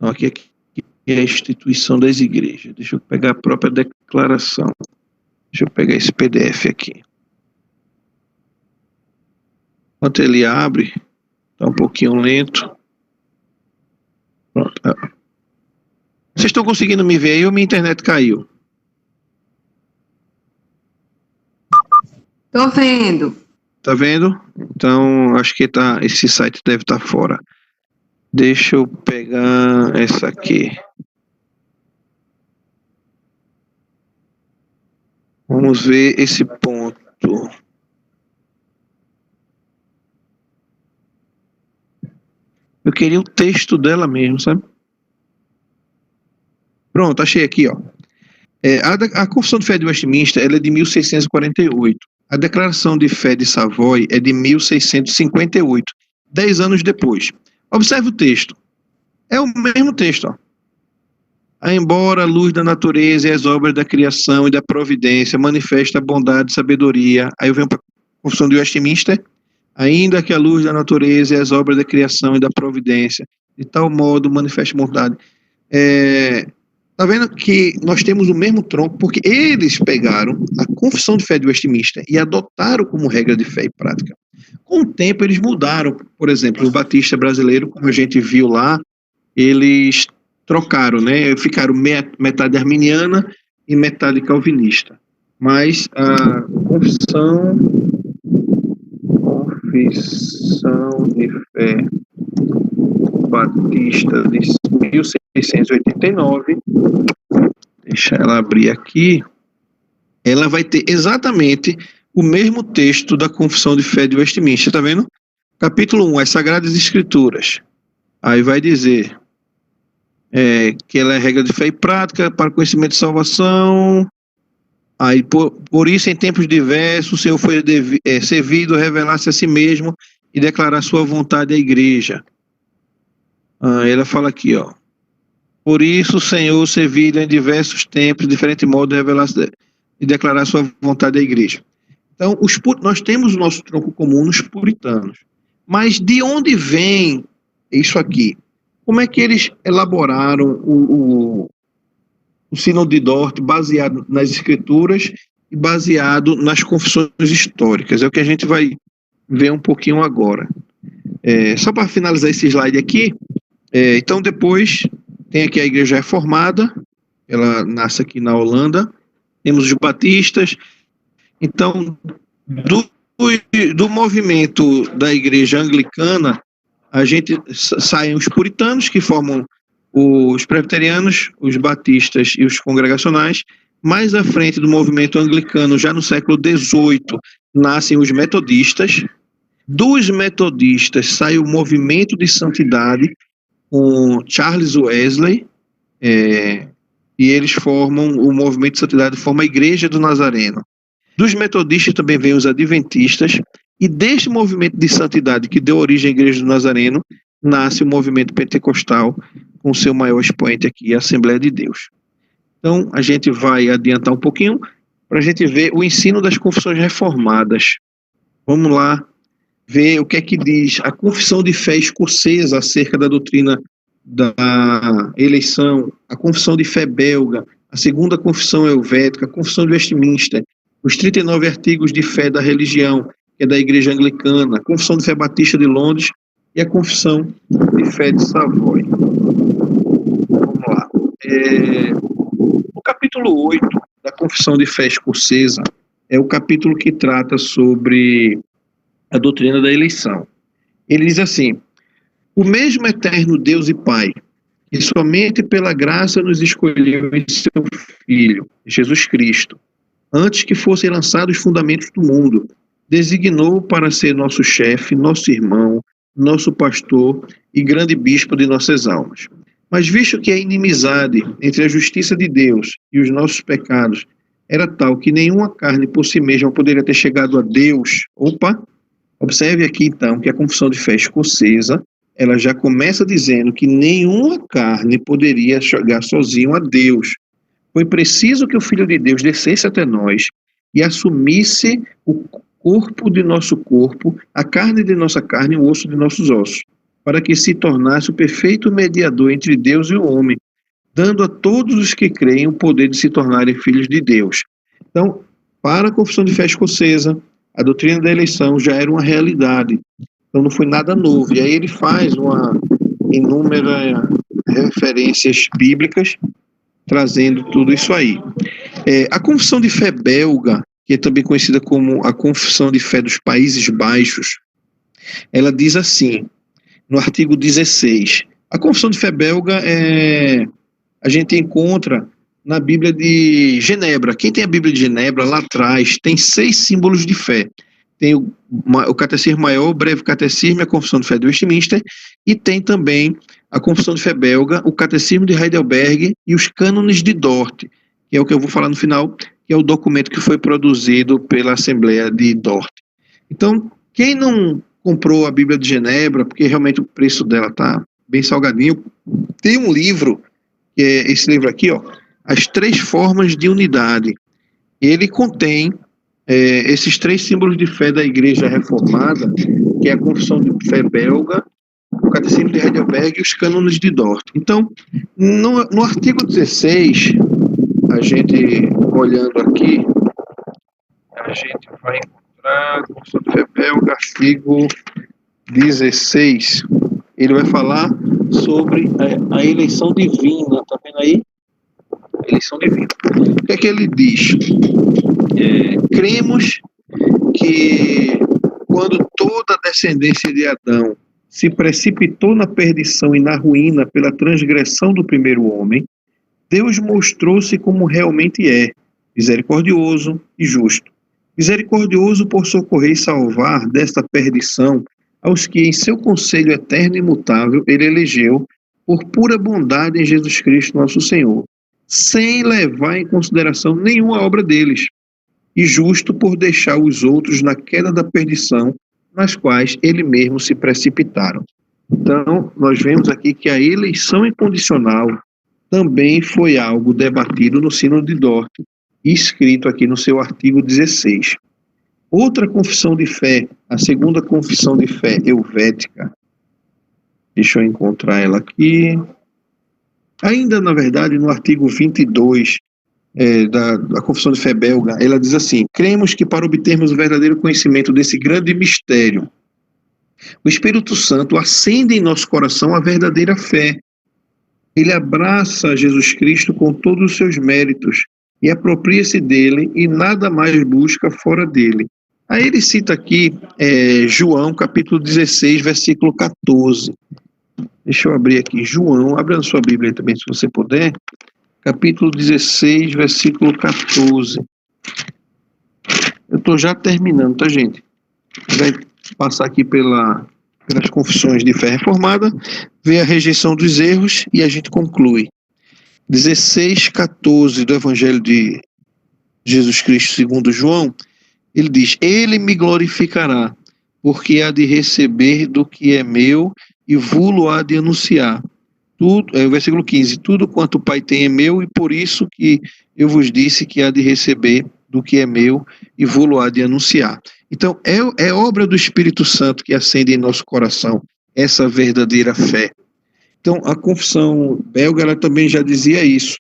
Aqui é a instituição das igrejas. Deixa eu pegar a própria declaração. Deixa eu pegar esse PDF aqui. Enquanto ele abre, está um pouquinho lento. Pronto. Vocês estão conseguindo me ver aí ou minha internet caiu? Estou vendo. Tá vendo? Então, acho que esse site deve estar fora. Deixa eu pegar essa aqui. Vamos ver esse ponto. Eu queria o texto dela mesmo, sabe? Pronto, achei aqui, ó. A Confissão de Fé de Westminster ela é de 1648. A Declaração de Fé de Savoy é de 1658, 10 anos depois. Observe o texto. É o mesmo texto, ó. Embora a luz da natureza e as obras da criação e da providência manifesta a bondade e sabedoria. Aí eu venho para a Confissão de Westminster. Ainda que a luz da natureza e as obras da criação e da providência, de tal modo manifeste bondade. Tá vendo que nós temos o mesmo tronco, porque eles pegaram a Confissão de Fé de Westminster e adotaram como regra de fé e prática. Com o tempo, eles mudaram. Por exemplo, o Batista brasileiro, como a gente viu lá, eles trocaram, né? Ficaram metade arminiana e metade calvinista. Mas a Confissão de Fé Batista de 1689, deixa ela abrir aqui, ela vai ter exatamente o mesmo texto da Confissão de Fé de Westminster, tá vendo? Capítulo 1, as Sagradas Escrituras. Aí vai dizer que ela é regra de fé e prática para conhecimento de salvação. Aí, por isso, em tempos diversos, o Senhor foi servido a revelar-se a si mesmo e declarar sua vontade à igreja. Ela fala aqui, ó. Por isso, o Senhor servido em diversos tempos, de diferente modo, revelar-se e declarar sua vontade à igreja. Então, nós temos o nosso tronco comum nos puritanos. Mas de onde vem isso aqui? Como é que eles elaboraram o Sínodo de Dort baseado nas escrituras e baseado nas confissões históricas? É o que a gente vai ver um pouquinho agora. Só para finalizar esse slide aqui, então depois tem aqui a Igreja Reformada, ela nasce aqui na Holanda, temos os batistas. Então, do movimento da Igreja Anglicana, a gente saem os puritanos, que formam os presbiterianos, os batistas e os congregacionais. Mais à frente do movimento anglicano, já no século XVIII, nascem os metodistas. Dos metodistas sai o movimento de santidade, com Charles Wesley, e eles formam o movimento de santidade, forma a Igreja do Nazareno. Dos metodistas também vêm os adventistas, e deste movimento de santidade que deu origem à Igreja do Nazareno, nasce o movimento pentecostal, com seu maior expoente aqui, a Assembleia de Deus. Então, a gente vai adiantar um pouquinho, para a gente ver o ensino das confissões reformadas. Vamos lá ver o que é que diz a Confissão de Fé escocesa acerca da doutrina da eleição, a Confissão de Fé belga, a Segunda Confissão Helvética, a Confissão de Westminster, os 39 artigos de fé da religião, que é da Igreja Anglicana, a Confissão de Fé Batista de Londres e a Confissão de Fé de Savoy. Vamos lá. O capítulo 8 da Confissão de Fé escocesa é o capítulo que trata sobre a doutrina da eleição. Ele diz assim: o mesmo eterno Deus e Pai, que somente pela graça nos escolheu em seu Filho, Jesus Cristo, antes que fossem lançados os fundamentos do mundo, designou para ser nosso chefe, nosso irmão, nosso pastor e grande bispo de nossas almas. Mas visto que a inimizade entre a justiça de Deus e os nossos pecados era tal que nenhuma carne por si mesma poderia ter chegado a Deus, observe aqui então que a Confissão de Fé escocesa, ela já começa dizendo que nenhuma carne poderia chegar sozinho a Deus. Foi preciso que o Filho de Deus descesse até nós e assumisse o corpo de nosso corpo, a carne de nossa carne e o osso de nossos ossos, para que se tornasse o perfeito mediador entre Deus e o homem, dando a todos os que creem o poder de se tornarem filhos de Deus. Então, para a Confissão de Fé escocesa, a doutrina da eleição já era uma realidade, então não foi nada novo. E aí ele faz inúmeras referências bíblicas, trazendo tudo isso aí. A Confissão de Fé belga, que é também conhecida como a Confissão de Fé dos Países Baixos, ela diz assim, no artigo 16, a Confissão de Fé belga a gente encontra na Bíblia de Genebra. Quem tem a Bíblia de Genebra, lá atrás, tem 6 símbolos de fé. Tem o Catecismo Maior, o Breve Catecismo e a Confissão de Fé de Westminster, e tem também a Confissão de Fé belga, o Catecismo de Heidelberg e os Cânones de Dort, que é o que eu vou falar no final, que é o documento que foi produzido pela Assembleia de Dort. Então, quem não comprou a Bíblia de Genebra, porque realmente o preço dela está bem salgadinho, tem um livro, que é esse livro aqui, ó, As Três Formas de Unidade. Ele contém esses 3 símbolos de fé da Igreja Reformada, que é a Confissão de Fé belga, o Catecismo de Heidelberg e os cânones de Dort. Então, no artigo 16, a gente, olhando aqui, a gente vai encontrar, Confissão de Fé Belga, artigo 16, ele vai falar sobre a eleição divina, tá vendo aí? A eleição divina. O que é que ele diz? Cremos que quando toda a descendência de Adão se precipitou na perdição e na ruína pela transgressão do primeiro homem, Deus mostrou-se como realmente é, misericordioso e justo. Misericordioso por socorrer e salvar desta perdição aos que em seu conselho eterno e imutável ele elegeu por pura bondade em Jesus Cristo nosso Senhor, sem levar em consideração nenhuma obra deles, e justo por deixar os outros na queda da perdição, nas quais ele mesmo se precipitaram. Então, nós vemos aqui que a eleição incondicional também foi algo debatido no Sínodo de Dort, e escrito aqui no seu artigo 16. Outra confissão de fé, a segunda confissão de fé helvética, deixa eu encontrar ela aqui, ainda, na verdade, no artigo 22 da Confissão de Fé Belga, ela diz assim: cremos que para obtermos o verdadeiro conhecimento desse grande mistério, o Espírito Santo acende em nosso coração a verdadeira fé. Ele abraça Jesus Cristo com todos os seus méritos e apropria-se dele e nada mais busca fora dele. Aí ele cita aqui João, capítulo 16, versículo 14. Deixa eu abrir aqui, João, abra na sua Bíblia também, se você puder. Capítulo 16, versículo 14. Eu estou já terminando, tá, gente? Vai passar aqui pelas confissões de fé reformada, ver a rejeição dos erros e a gente conclui. 16, 14 do Evangelho de Jesus Cristo segundo João, ele diz: ele me glorificará, porque há de receber do que é meu e vulo há de anunciar. Tudo, o versículo 15, tudo quanto o Pai tem é meu, e por isso que eu vos disse que há de receber do que é meu e vulo há de anunciar. Então, é obra do Espírito Santo que acende em nosso coração essa verdadeira fé. Então, a confissão belga, ela também já dizia isso.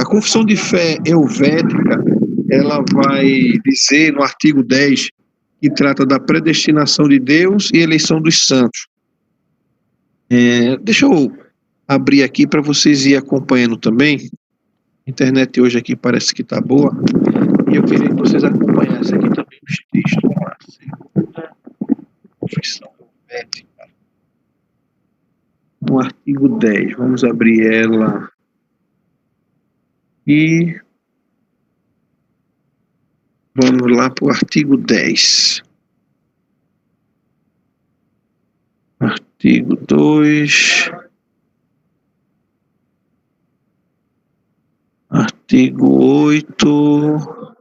A confissão de fé helvética, ela vai dizer no artigo 10, que trata da predestinação de Deus e eleição dos santos. Deixa eu abrir aqui para vocês irem acompanhando também. A internet hoje aqui parece que está boa. E eu queria que vocês acompanhassem aqui também os textos. A segunda confissão helvética, no artigo 10. Vamos abrir ela. E vamos lá para o artigo 10. Artigo 2. Artigo 8.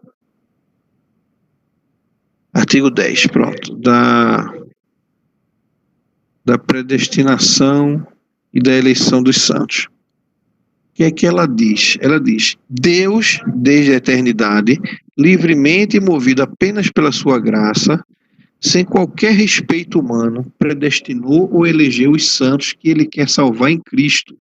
Artigo 10, pronto. Da predestinação e da eleição dos santos. O que é que ela diz? Ela diz: Deus, desde a eternidade, livremente e movido apenas pela sua graça, sem qualquer respeito humano, predestinou ou elegeu os santos que ele quer salvar em Cristo,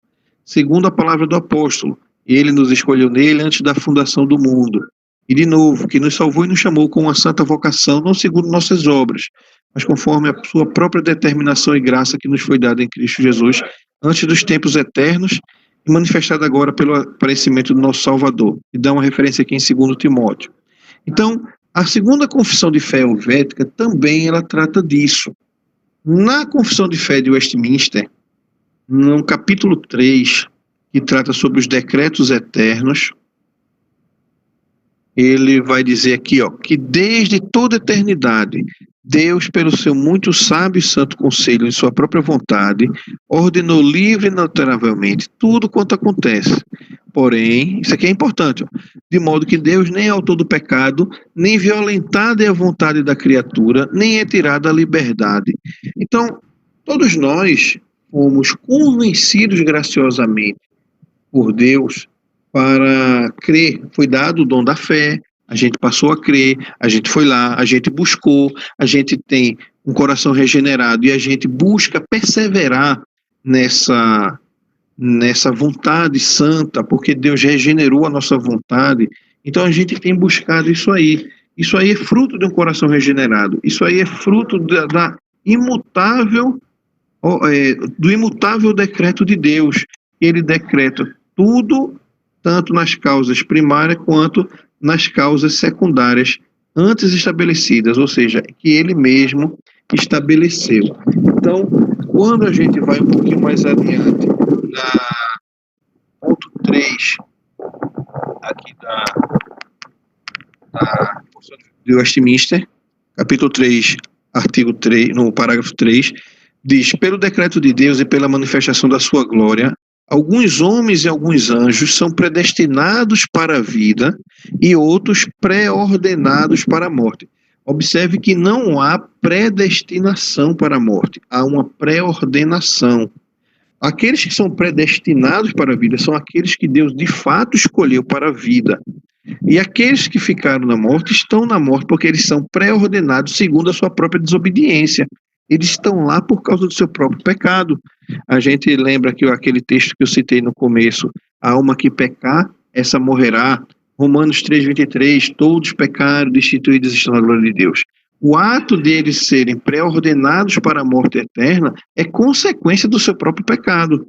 segundo a palavra do apóstolo. Ele nos escolheu nele antes da fundação do mundo. E, de novo, que nos salvou e nos chamou com uma santa vocação, não segundo nossas obras, mas conforme a sua própria determinação e graça que nos foi dada em Cristo Jesus, antes dos tempos eternos, e manifestada agora pelo aparecimento do nosso Salvador. E dá uma referência aqui em 2 Timóteo. Então, a segunda confissão de fé helvética também ela trata disso. Na confissão de fé de Westminster, no capítulo 3, que trata sobre os decretos eternos, ele vai dizer aqui, que desde toda a eternidade, Deus, pelo seu muito sábio e santo conselho, em sua própria vontade, ordenou livre e inalteravelmente tudo quanto acontece. Porém, isso aqui é importante, de modo que Deus nem é autor do pecado, nem violentada é a vontade da criatura, nem é tirada a liberdade. Então, todos nós fomos convencidos graciosamente por Deus para crer. Foi dado o dom da fé, a gente passou a crer, a gente foi lá, a gente buscou, a gente tem um coração regenerado, e a gente busca perseverar nessa vontade santa, porque Deus regenerou a nossa vontade, então a gente tem buscado isso aí. Isso aí é fruto de um coração regenerado. Isso aí é fruto do imutável decreto de Deus. Ele decreta tudo, tanto nas causas primárias quanto nas causas secundárias antes estabelecidas, ou seja, que ele mesmo estabeleceu. Então, quando a gente vai um pouquinho mais adiante, na ponto 3, aqui da de Westminster, capítulo 3, artigo 3, no parágrafo 3, diz: pelo decreto de Deus e pela manifestação da sua glória, alguns homens e alguns anjos são predestinados para a vida e outros pré-ordenados para a morte. Observe que não há predestinação para a morte, há uma pré-ordenação. Aqueles que são predestinados para a vida são aqueles que Deus de fato escolheu para a vida. E aqueles que ficaram na morte estão na morte porque eles são pré-ordenados segundo a sua própria desobediência. Eles estão lá por causa do seu próprio pecado. A gente lembra que aquele texto que eu citei no começo: a alma que pecar, essa morrerá. Romanos 3:23, todos pecaram, destituídos estão na glória de Deus. O ato deles serem pré-ordenados para a morte eterna é consequência do seu próprio pecado.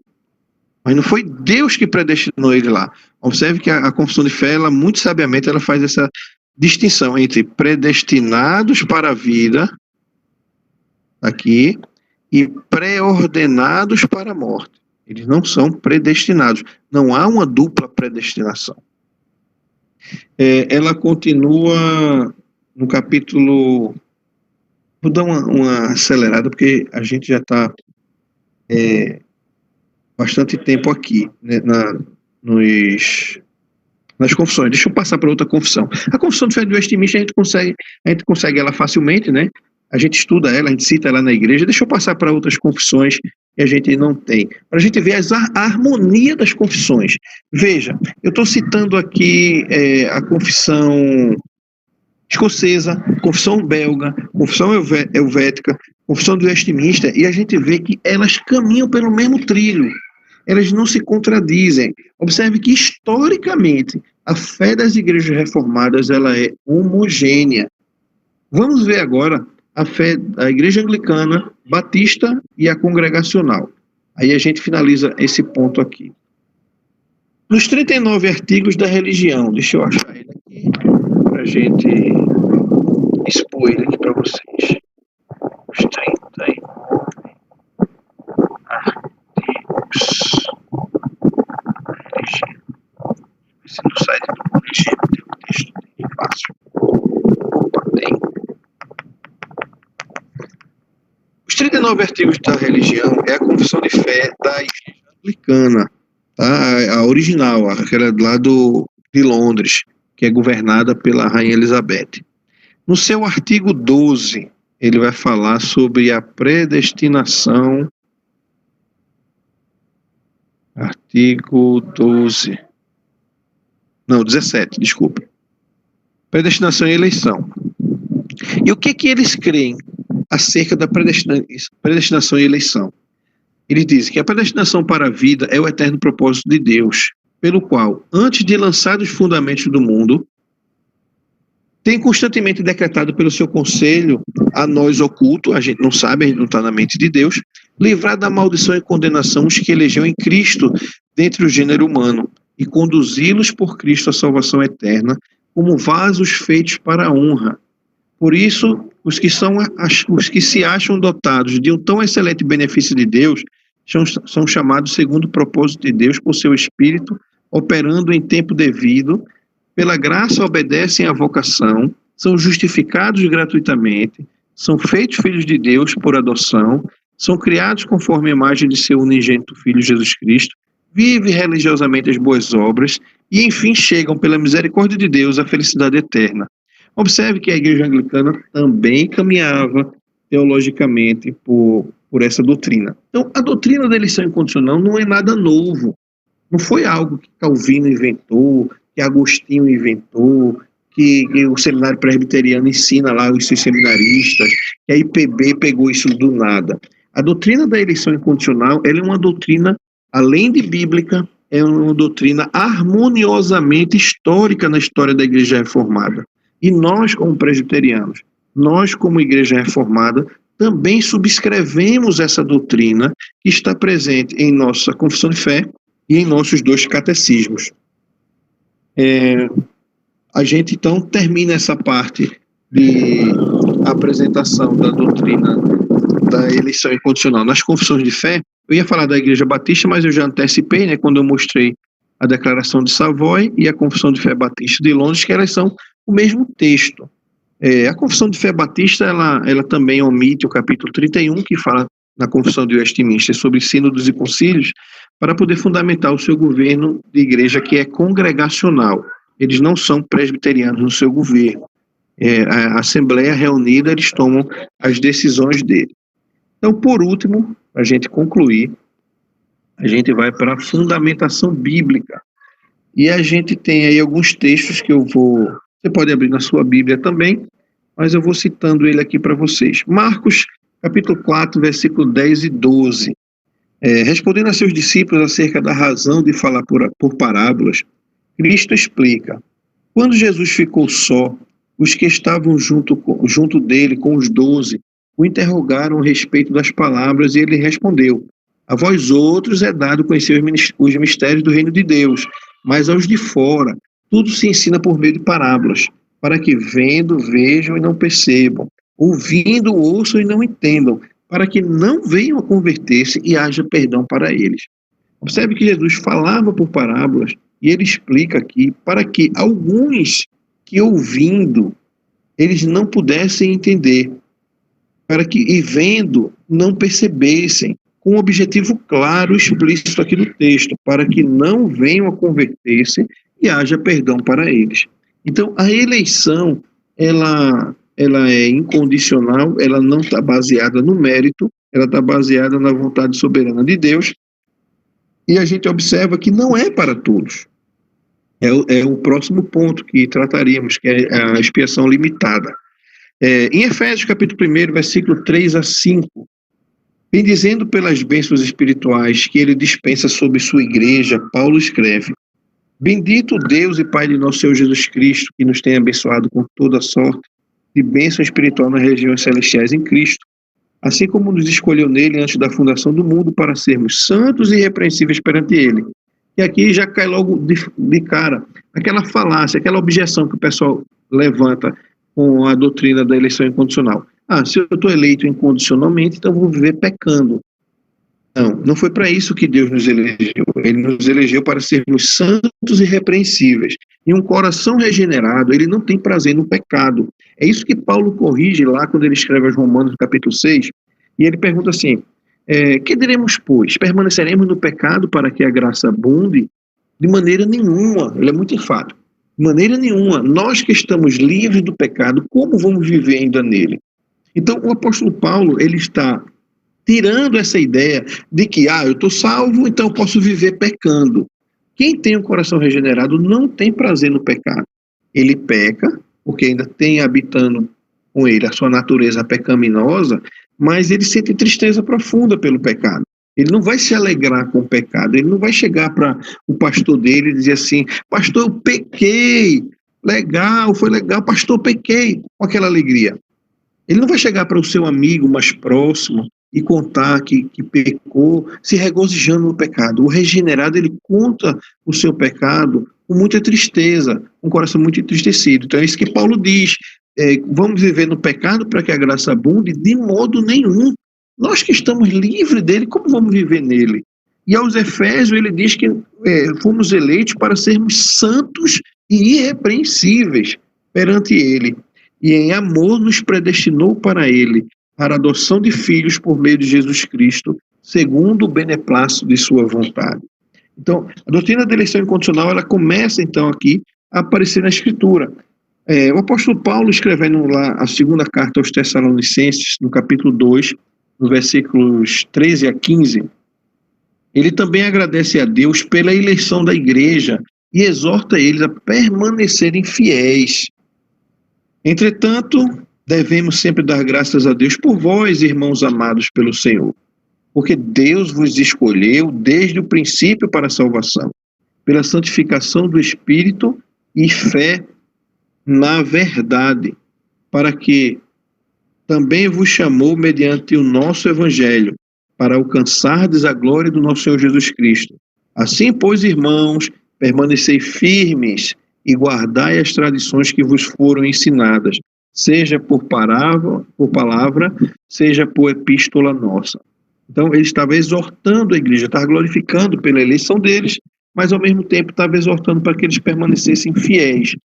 Mas não foi Deus que predestinou ele lá. Observe que a confissão de fé, ela muito sabiamente, ela faz essa distinção entre predestinados para a vida, aqui, e pré-ordenados para a morte. Eles não são predestinados. Não há uma dupla predestinação. Ela continua no capítulo... Vou dar uma acelerada, porque a gente já está bastante tempo aqui, né, nas confissões. Deixa eu passar para outra confissão. A confissão de fé de Westminster, a gente consegue ela facilmente, né? A gente estuda ela, a gente cita ela na igreja. Deixa eu passar para outras confissões que a gente não tem, para a gente ver a harmonia das confissões. Veja, eu estou citando aqui a confissão escocesa, confissão belga, confissão helvética, confissão de Westminster, e a gente vê que elas caminham pelo mesmo trilho. Elas não se contradizem. Observe que, historicamente, a fé das igrejas reformadas ela é homogênea. Vamos ver agora a fé da igreja anglicana, batista e a congregacional. Aí a gente finaliza esse ponto aqui. Nos 39 artigos da religião, deixa eu achar ele aqui, para a gente expor ele aqui para vocês. Os 39 artigos da religião. Se no site do regime tem um texto fácil. Tem. Os 39 artigos da religião é a confissão de fé da igreja anglicana, tá? A original, aquela lá de Londres, que é governada pela Rainha Elizabeth. No seu artigo 12, ele vai falar sobre a predestinação. Artigo 12. Não, 17, desculpa. Predestinação e eleição. E o que eles creem acerca da predestinação e eleição? Eles dizem que a predestinação para a vida é o eterno propósito de Deus, pelo qual, antes de lançar os fundamentos do mundo, tem constantemente decretado pelo seu conselho a nós oculto, a gente não sabe, a gente não está na mente de Deus, livrar da maldição e condenação os que elegeu em Cristo dentre o gênero humano e conduzi-los por Cristo à salvação eterna, como vasos feitos para a honra. Por isso, os que se acham dotados de um tão excelente benefício de Deus são chamados segundo o propósito de Deus por seu Espírito, operando em tempo devido, pela graça obedecem à vocação, são justificados gratuitamente, são feitos filhos de Deus por adoção, são criados conforme a imagem de seu unigênito Filho Jesus Cristo, vivem religiosamente as boas obras e, enfim, chegam pela misericórdia de Deus à felicidade eterna. Observe que a igreja anglicana também caminhava teologicamente por essa doutrina. Então, a doutrina da eleição incondicional não é nada novo. Não foi algo que Calvino inventou, que Agostinho inventou, que o seminário presbiteriano ensina lá os seus seminaristas, que a IPB pegou isso do nada. A doutrina da eleição incondicional, ela é uma doutrina, além de bíblica, é uma doutrina harmoniosamente histórica na história da Igreja Reformada. E nós, como presbiterianos, nós, como Igreja Reformada, também subscrevemos essa doutrina que está presente em nossa confissão de fé e em nossos 2 catecismos. A gente, então, termina essa parte de apresentação da doutrina da eleição incondicional nas confissões de fé. Eu ia falar da Igreja Batista, mas eu já antecipei, né, quando eu mostrei a Declaração de Savoy e a Confissão de Fé Batista de Londres, que elas são o mesmo texto. A Confissão de Fé Batista, ela também omite o capítulo 31, que fala na Confissão de Westminster sobre sínodos e concílios, para poder fundamentar o seu governo de igreja, que é congregacional. Eles não são presbiterianos no seu governo. A Assembleia reunida, eles tomam as decisões dele. Então, por último, para a gente concluir, a gente vai para a fundamentação bíblica. E a gente tem aí alguns textos que você pode abrir na sua Bíblia também, mas eu vou citando ele aqui para vocês. Marcos, capítulo 4, versículo 10 e 12. Respondendo a seus discípulos acerca da razão de falar por parábolas, Cristo explica: quando Jesus ficou só, os que estavam junto dele com os 12 o interrogaram a respeito das palavras e ele respondeu: a vós outros é dado conhecer os mistérios do reino de Deus, mas aos de fora tudo se ensina por meio de parábolas, para que vendo, vejam e não percebam, ouvindo, ouçam e não entendam, para que não venham a converter-se e haja perdão para eles. Observe que Jesus falava por parábolas, e ele explica aqui, para que alguns que ouvindo, eles não pudessem entender, para que, e vendo, não percebessem, com um objetivo claro, explícito aqui no texto, para que não venham a converter-se e haja perdão para eles. Então, a eleição, ela é incondicional, ela não está baseada no mérito, ela está baseada na vontade soberana de Deus, e a gente observa que não é para todos. É o próximo ponto que trataríamos, que é a expiação limitada. Em Efésios, capítulo 1, versículo 3 a 5, bendizendo pelas bênçãos espirituais que ele dispensa sobre sua igreja, Paulo escreve: bendito Deus e Pai de nosso Senhor Jesus Cristo, que nos tem abençoado com toda sorte de bênção espiritual nas regiões celestiais em Cristo, assim como nos escolheu nele antes da fundação do mundo para sermos santos e irrepreensíveis perante ele. E aqui já cai logo de cara aquela falácia, aquela objeção que o pessoal levanta com a doutrina da eleição incondicional. Se eu estou eleito incondicionalmente, então vou viver pecando. Não foi para isso que Deus nos elegeu. Ele nos elegeu para sermos santos e irrepreensíveis. E um coração regenerado, ele não tem prazer no pecado. É isso que Paulo corrige lá quando ele escreve aos Romanos, no capítulo 6, e ele pergunta assim: que diremos, pois? Permaneceremos no pecado para que a graça abunde? De maneira nenhuma. Ele é muito enfático. De maneira nenhuma. Nós que estamos livres do pecado, como vamos viver ainda nele? Então, o apóstolo Paulo, ele está tirando essa ideia de que, eu estou salvo, então eu posso viver pecando. Quem tem um coração regenerado não tem prazer no pecado. Ele peca, porque ainda tem habitando com ele a sua natureza pecaminosa, mas ele sente tristeza profunda pelo pecado. Ele não vai se alegrar com o pecado, ele não vai chegar para o pastor dele e dizer assim: pastor, eu pequei, legal, foi legal, pastor, pequei, com aquela alegria. Ele não vai chegar para o seu amigo mais próximo e contar que pecou, se regozijando no pecado. O regenerado, ele conta o seu pecado com muita tristeza, com o coração muito entristecido. Então é isso que Paulo diz: vamos viver no pecado para que a graça abunde? De modo nenhum. Nós que estamos livres dele, como vamos viver nele? E aos Efésios ele diz que fomos eleitos para sermos santos e irrepreensíveis perante ele. E em amor nos predestinou para ele, para a adoção de filhos por meio de Jesus Cristo, segundo o beneplácito de sua vontade. Então, a doutrina da eleição incondicional, ela começa então aqui a aparecer na Escritura. O apóstolo Paulo, escrevendo lá a segunda carta aos Tessalonicenses, no capítulo 2, no versículos 13 a 15, ele também agradece a Deus pela eleição da igreja e exorta eles a permanecerem fiéis. Entretanto, devemos sempre dar graças a Deus por vós, irmãos amados pelo Senhor, porque Deus vos escolheu desde o princípio para a salvação, pela santificação do Espírito e fé na verdade, para que também vos chamou mediante o nosso Evangelho, para alcançardes a glória do nosso Senhor Jesus Cristo. Assim, pois, irmãos, permanecei firmes e guardai as tradições que vos foram ensinadas, seja por palavra, seja por epístola nossa. Então, ele estava exortando a igreja, estava glorificando pela eleição deles, mas ao mesmo tempo estava exortando para que eles permanecessem fiéis.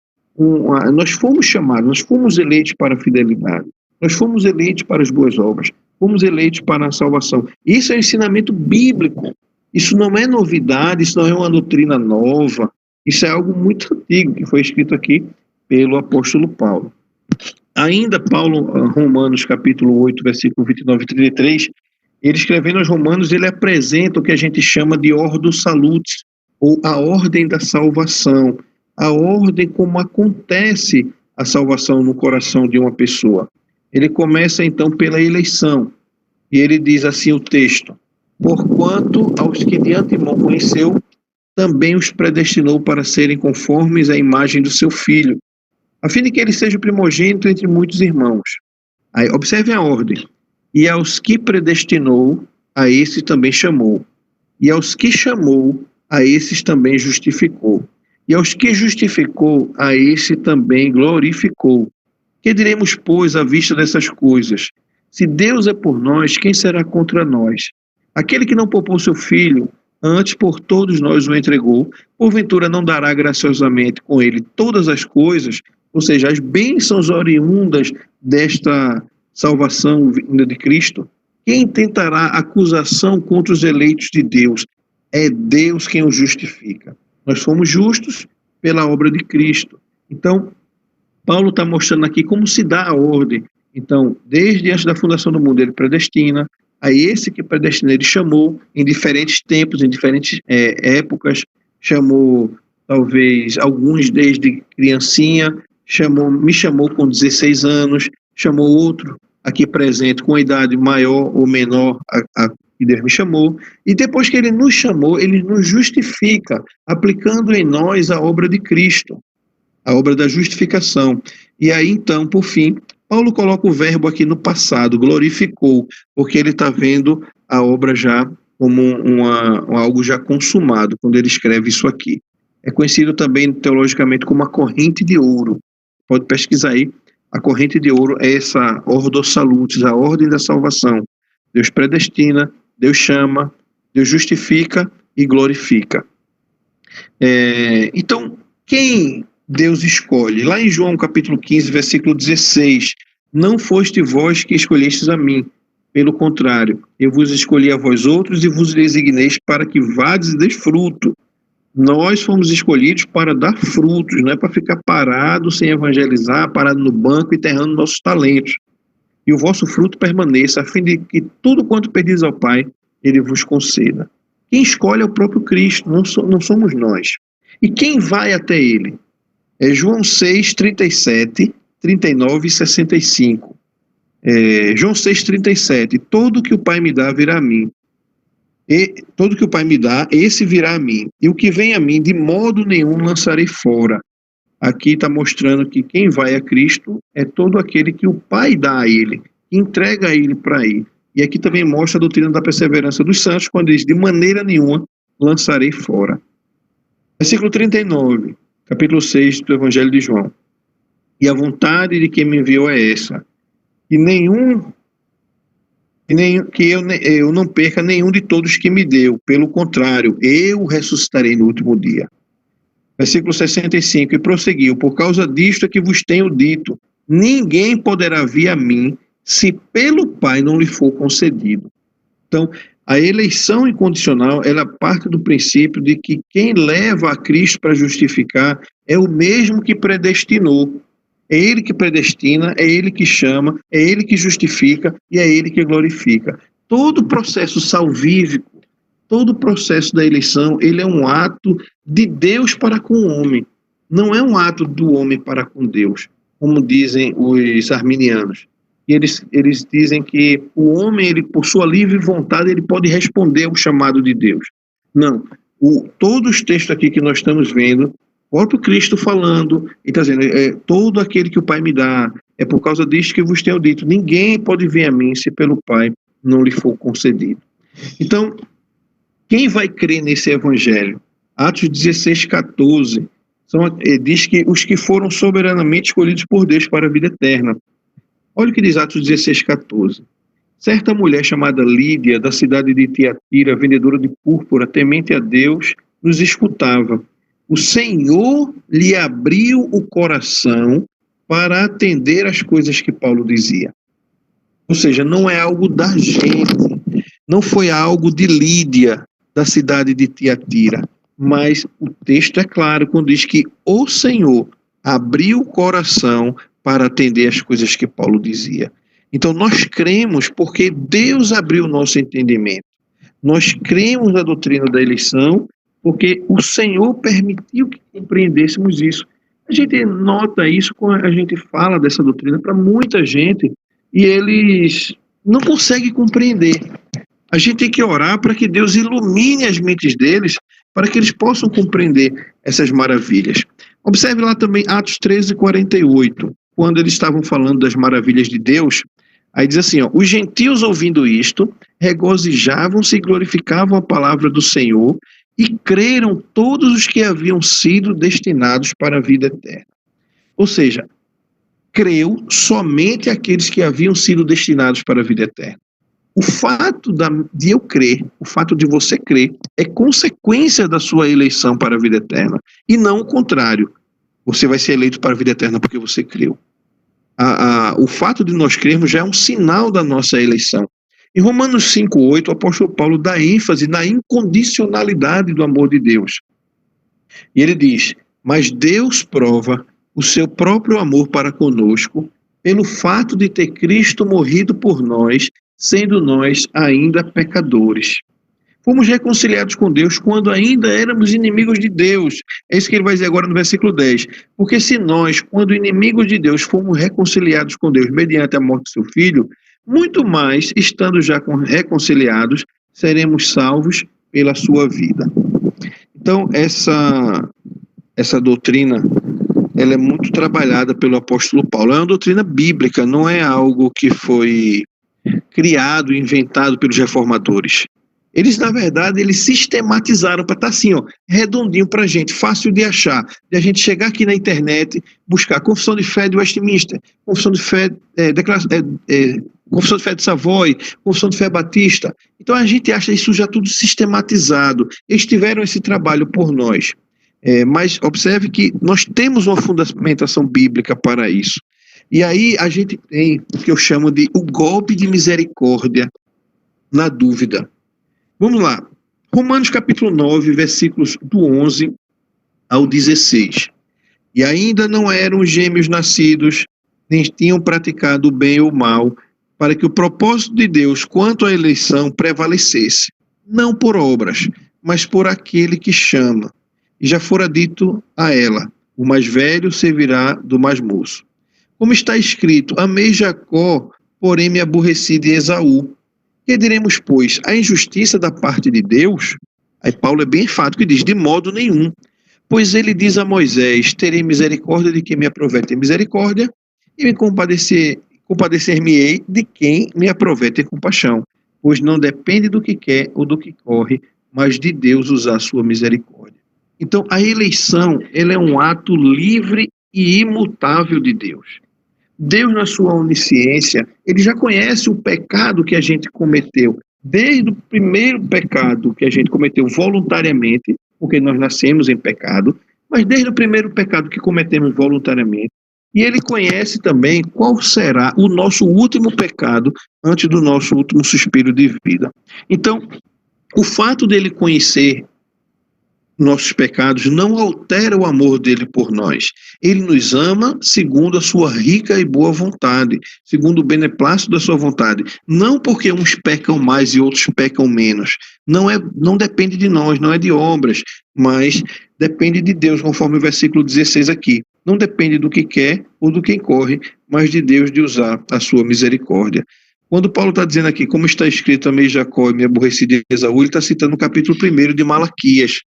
Nós fomos chamados, nós fomos eleitos para a fidelidade, nós fomos eleitos para as boas obras, fomos eleitos para a salvação. Isso é um ensinamento bíblico, isso não é novidade, isso não é uma doutrina nova, isso é algo muito antigo, que foi escrito aqui pelo apóstolo Paulo. Ainda Paulo, Romanos capítulo 8, versículo 29 e 33, ele escrevendo aos Romanos, ele apresenta o que a gente chama de ordo salutis, ou a ordem da salvação, a ordem como acontece a salvação no coração de uma pessoa. Ele começa então pela eleição, e ele diz assim o texto: porquanto aos que de antemão conheceu, também os predestinou para serem conformes à imagem do seu Filho, a fim de que ele seja o primogênito entre muitos irmãos. Aí, observe a ordem. E aos que predestinou, a esses também chamou. E aos que chamou, a esses também justificou. E aos que justificou, a esse também glorificou. Que diremos, pois, à vista dessas coisas? Se Deus é por nós, quem será contra nós? Aquele que não poupou seu Filho, antes por todos nós o entregou, porventura não dará graciosamente com ele todas as coisas, ou seja, as bênçãos oriundas desta salvação vinda de Cristo? Quem tentará acusação contra os eleitos de Deus? É Deus quem os justifica. Nós fomos justos pela obra de Cristo. Então, Paulo está mostrando aqui como se dá a ordem. Então, desde antes da fundação do mundo, ele predestina, a esse que predestina ele chamou em diferentes tempos, em diferentes épocas, chamou talvez alguns desde criancinha, me chamou com 16 anos, chamou outro aqui presente com a idade maior ou menor a que Deus me chamou, e depois que ele nos chamou, ele nos justifica, aplicando em nós a obra de Cristo, a obra da justificação. E aí então, por fim, Paulo coloca o verbo aqui no passado, glorificou, porque ele está vendo a obra já como algo já consumado, quando ele escreve isso aqui. É conhecido também teologicamente como a corrente de ouro. Pode pesquisar aí. A corrente de ouro é essa ordo salutis, a ordem da salvação. Deus predestina, Deus chama, Deus justifica e glorifica. Então, quem Deus escolhe? Lá em João capítulo 15, versículo 16, não foste vós que escolhestes a mim, pelo contrário, eu vos escolhi a vós outros e vos designeis para que vades e deis fruto. Nós fomos escolhidos para dar frutos, não é para ficar parado sem evangelizar, parado no banco, enterrando nossos talentos. E o vosso fruto permaneça, a fim de que tudo quanto pedis ao Pai, Ele vos conceda. Quem escolhe é o próprio Cristo, não somos nós. E quem vai até Ele? É João 6, 37, 39 e 65. João 6, 37. Todo que o Pai me dá virá a mim. E todo que o Pai me dá, esse virá a mim. E o que vem a mim, de modo nenhum lançarei fora. Aqui está mostrando que quem vai a Cristo é todo aquele que o Pai dá a Ele, entrega a Ele para ir. E aqui também mostra a doutrina da perseverança dos santos, quando diz, de maneira nenhuma lançarei fora. Versículo 39, capítulo 6 do Evangelho de João. E a vontade de quem me enviou é essa, que eu não perca nenhum de todos que me deu, pelo contrário, eu ressuscitarei no último dia. Versículo 65, e prosseguiu, por causa disto é que vos tenho dito, ninguém poderá vir a mim, se pelo Pai não lhe for concedido. Então, a eleição incondicional, ela parte do princípio de que quem leva a Cristo para justificar é o mesmo que predestinou. É Ele que predestina, é Ele que chama, é Ele que justifica e é Ele que glorifica. Todo o processo salvífico, todo o processo da eleição, ele é um ato de Deus para com o homem. Não é um ato do homem para com Deus. como dizem os arminianos. E eles dizem que o homem, ele, por sua livre vontade, ele pode responder ao chamado de Deus. Não. Todos os textos aqui que nós estamos vendo, o próprio Cristo falando, e está dizendo, todo aquele que o Pai me dá, é por causa disto que vos tenho dito, ninguém pode vir a mim se pelo Pai não lhe for concedido. Então, quem vai crer nesse evangelho? Atos 16, 14, diz que os que foram soberanamente escolhidos por Deus para a vida eterna. Olha o que diz Atos 16, 14. Certa mulher chamada Lídia, da cidade de Tiatira, vendedora de púrpura, temente a Deus, nos escutava. O Senhor lhe abriu o coração para atender às coisas que Paulo dizia. Ou seja, não é algo da gente, não foi algo de Lídia, da cidade de Tiatira, mas o texto é claro quando diz que o Senhor abriu o coração para atender às coisas que Paulo dizia. Então nós cremos porque Deus abriu o nosso entendimento. Nós cremos na doutrina da eleição porque o Senhor permitiu que compreendêssemos isso. A gente nota isso quando a gente fala dessa doutrina para muita gente e eles não conseguem compreender. A gente tem que orar para que Deus ilumine as mentes deles para que eles possam compreender essas maravilhas. Observe lá também Atos 13, 48, quando eles estavam falando das maravilhas de Deus. Aí diz assim, os gentios ouvindo isto, regozijavam-se e glorificavam a palavra do Senhor e creram todos os que haviam sido destinados para a vida eterna. Ou seja, creu somente aqueles que haviam sido destinados para a vida eterna. O fato de eu crer, o fato de você crer, é consequência da sua eleição para a vida eterna, e não o contrário. Você vai ser eleito para a vida eterna porque você creu. O fato de nós crermos já é um sinal da nossa eleição. Em Romanos 5,8, o apóstolo Paulo dá ênfase na incondicionalidade do amor de Deus. E ele diz, mas Deus prova o seu próprio amor para conosco pelo fato de ter Cristo morrido por nós, sendo nós ainda pecadores. Fomos reconciliados com Deus quando ainda éramos inimigos de Deus. É isso que ele vai dizer agora no versículo 10. Porque se nós, quando inimigos de Deus, fomos reconciliados com Deus mediante a morte do seu Filho, muito mais, estando já reconciliados, seremos salvos pela sua vida. Então, essa doutrina, ela é muito trabalhada pelo apóstolo Paulo. É uma doutrina bíblica, não é algo que foi criado, inventado pelos reformadores. Eles, na verdade, eles sistematizaram para estar assim, redondinho para a gente, fácil de achar, de a gente chegar aqui na internet, buscar Confissão de Fé de Westminster, Confissão de Fé, Confissão de Fé de Savoy, Confissão de Fé Batista. Então a gente acha isso já tudo sistematizado. Eles tiveram esse trabalho por nós. Mas observe que nós temos uma fundamentação bíblica para isso. E aí a gente tem o que eu chamo de o golpe de misericórdia na dúvida. Vamos lá. Romanos capítulo 9, versículos do 11 ao 16. E ainda não eram gêmeos nascidos, nem tinham praticado o bem ou o mal, para que o propósito de Deus quanto à eleição prevalecesse, não por obras, mas por aquele que chama. E já fora dito a ela, o mais velho servirá do mais moço. Como está escrito, amei Jacó, porém me aborreci de Esaú. Que diremos, pois, a injustiça da parte de Deus? Aí Paulo é bem enfático e diz, de modo nenhum. Pois ele diz a Moisés, terei misericórdia de quem me aprover ter misericórdia, e me compadecer-me-ei de quem me aprover ter compaixão. Pois não depende do que quer ou do que corre, mas de Deus usar sua misericórdia. Então, a eleição, ela é um ato livre e imutável de Deus. Deus, na sua onisciência, ele já conhece o pecado que a gente cometeu, desde o primeiro pecado que a gente cometeu voluntariamente, porque nós nascemos em pecado, mas desde o primeiro pecado que cometemos voluntariamente, e ele conhece também qual será o nosso último pecado antes do nosso último suspiro de vida. Então, o fato dele conhecer nossos pecados não altera o amor dele por nós. Ele nos ama segundo a sua rica e boa vontade, segundo o beneplácito da sua vontade. Não porque uns pecam mais e outros pecam menos. Não depende de nós, não é de obras, mas depende de Deus, conforme o versículo 16 aqui. não depende do que quer ou do que corre, mas de Deus de usar a sua misericórdia. Quando Paulo está dizendo aqui, como está escrito, amei Jacó e me aborreci de Esaú, ele está citando o capítulo 1 de Malaquias,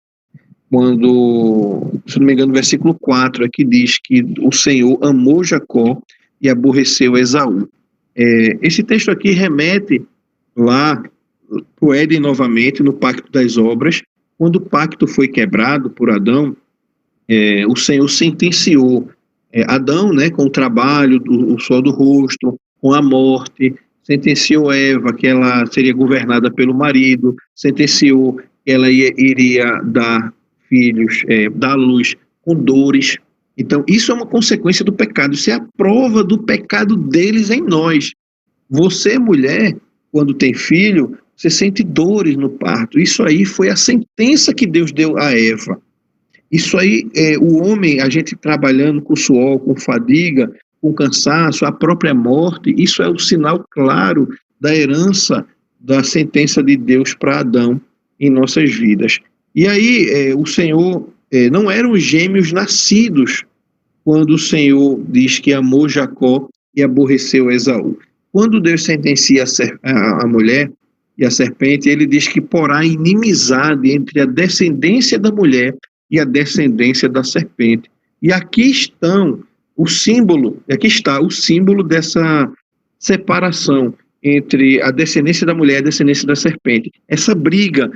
quando, se não me engano, o versículo 4 é que diz que o Senhor amou Jacó e aborreceu Esaú. Esse texto aqui remete lá para o Éden novamente, no Pacto das Obras. Quando o pacto foi quebrado por Adão, o Senhor sentenciou Adão, né, com o trabalho, o suor do rosto, com a morte, sentenciou Eva, que ela seria governada pelo marido, sentenciou que ela iria dar filhos, dar luz com dores. Então, isso é uma consequência do pecado, isso é a prova do pecado deles em nós. Você, mulher, quando tem filho, você sente dores no parto. Isso aí foi a sentença que Deus deu a Eva. Isso aí, o homem, a gente trabalhando com suor, com fadiga, com cansaço, a própria morte, isso é o sinal claro da herança da sentença de Deus para Adão em nossas vidas. E aí, o Senhor, não eram os gêmeos nascidos quando o Senhor diz que amou Jacó e aborreceu Esaú. Quando Deus sentencia a mulher e a serpente, ele diz que porá inimizade entre a descendência da mulher e a descendência da serpente. E aqui está o símbolo dessa separação entre a descendência da mulher e a descendência da serpente. Essa briga,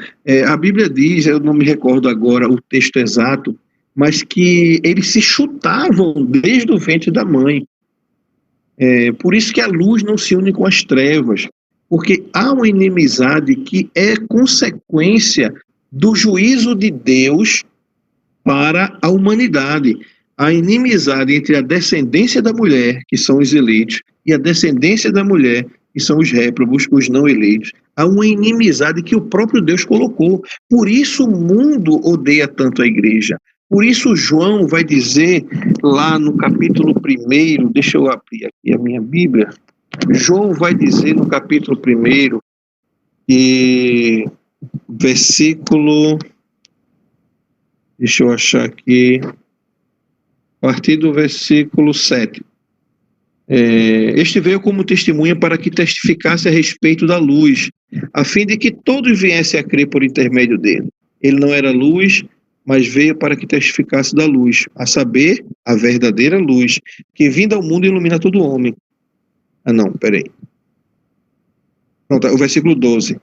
a Bíblia diz, eu não me recordo agora o texto exato, mas que eles se chutavam desde o ventre da mãe. Por isso que a luz não se une com as trevas, porque há uma inimizade que é consequência do juízo de Deus para a humanidade. A inimizade entre a descendência da mulher, que são os eleitos, e a descendência da mulher, que são os réprobos, os não eleitos. Há uma inimizade que o próprio Deus colocou. Por isso o mundo odeia tanto a igreja. Por isso João vai dizer lá no capítulo 1, deixa eu abrir aqui a minha Bíblia, João vai dizer no capítulo 1, e versículo, deixa eu achar aqui, a partir do versículo 7. Este veio como testemunha para que testificasse a respeito da luz, a fim de que todos viessem a crer por intermédio dele. Ele não era luz, mas veio para que testificasse da luz, a saber, a verdadeira luz, que vinda ao mundo ilumina todo homem. O versículo 12.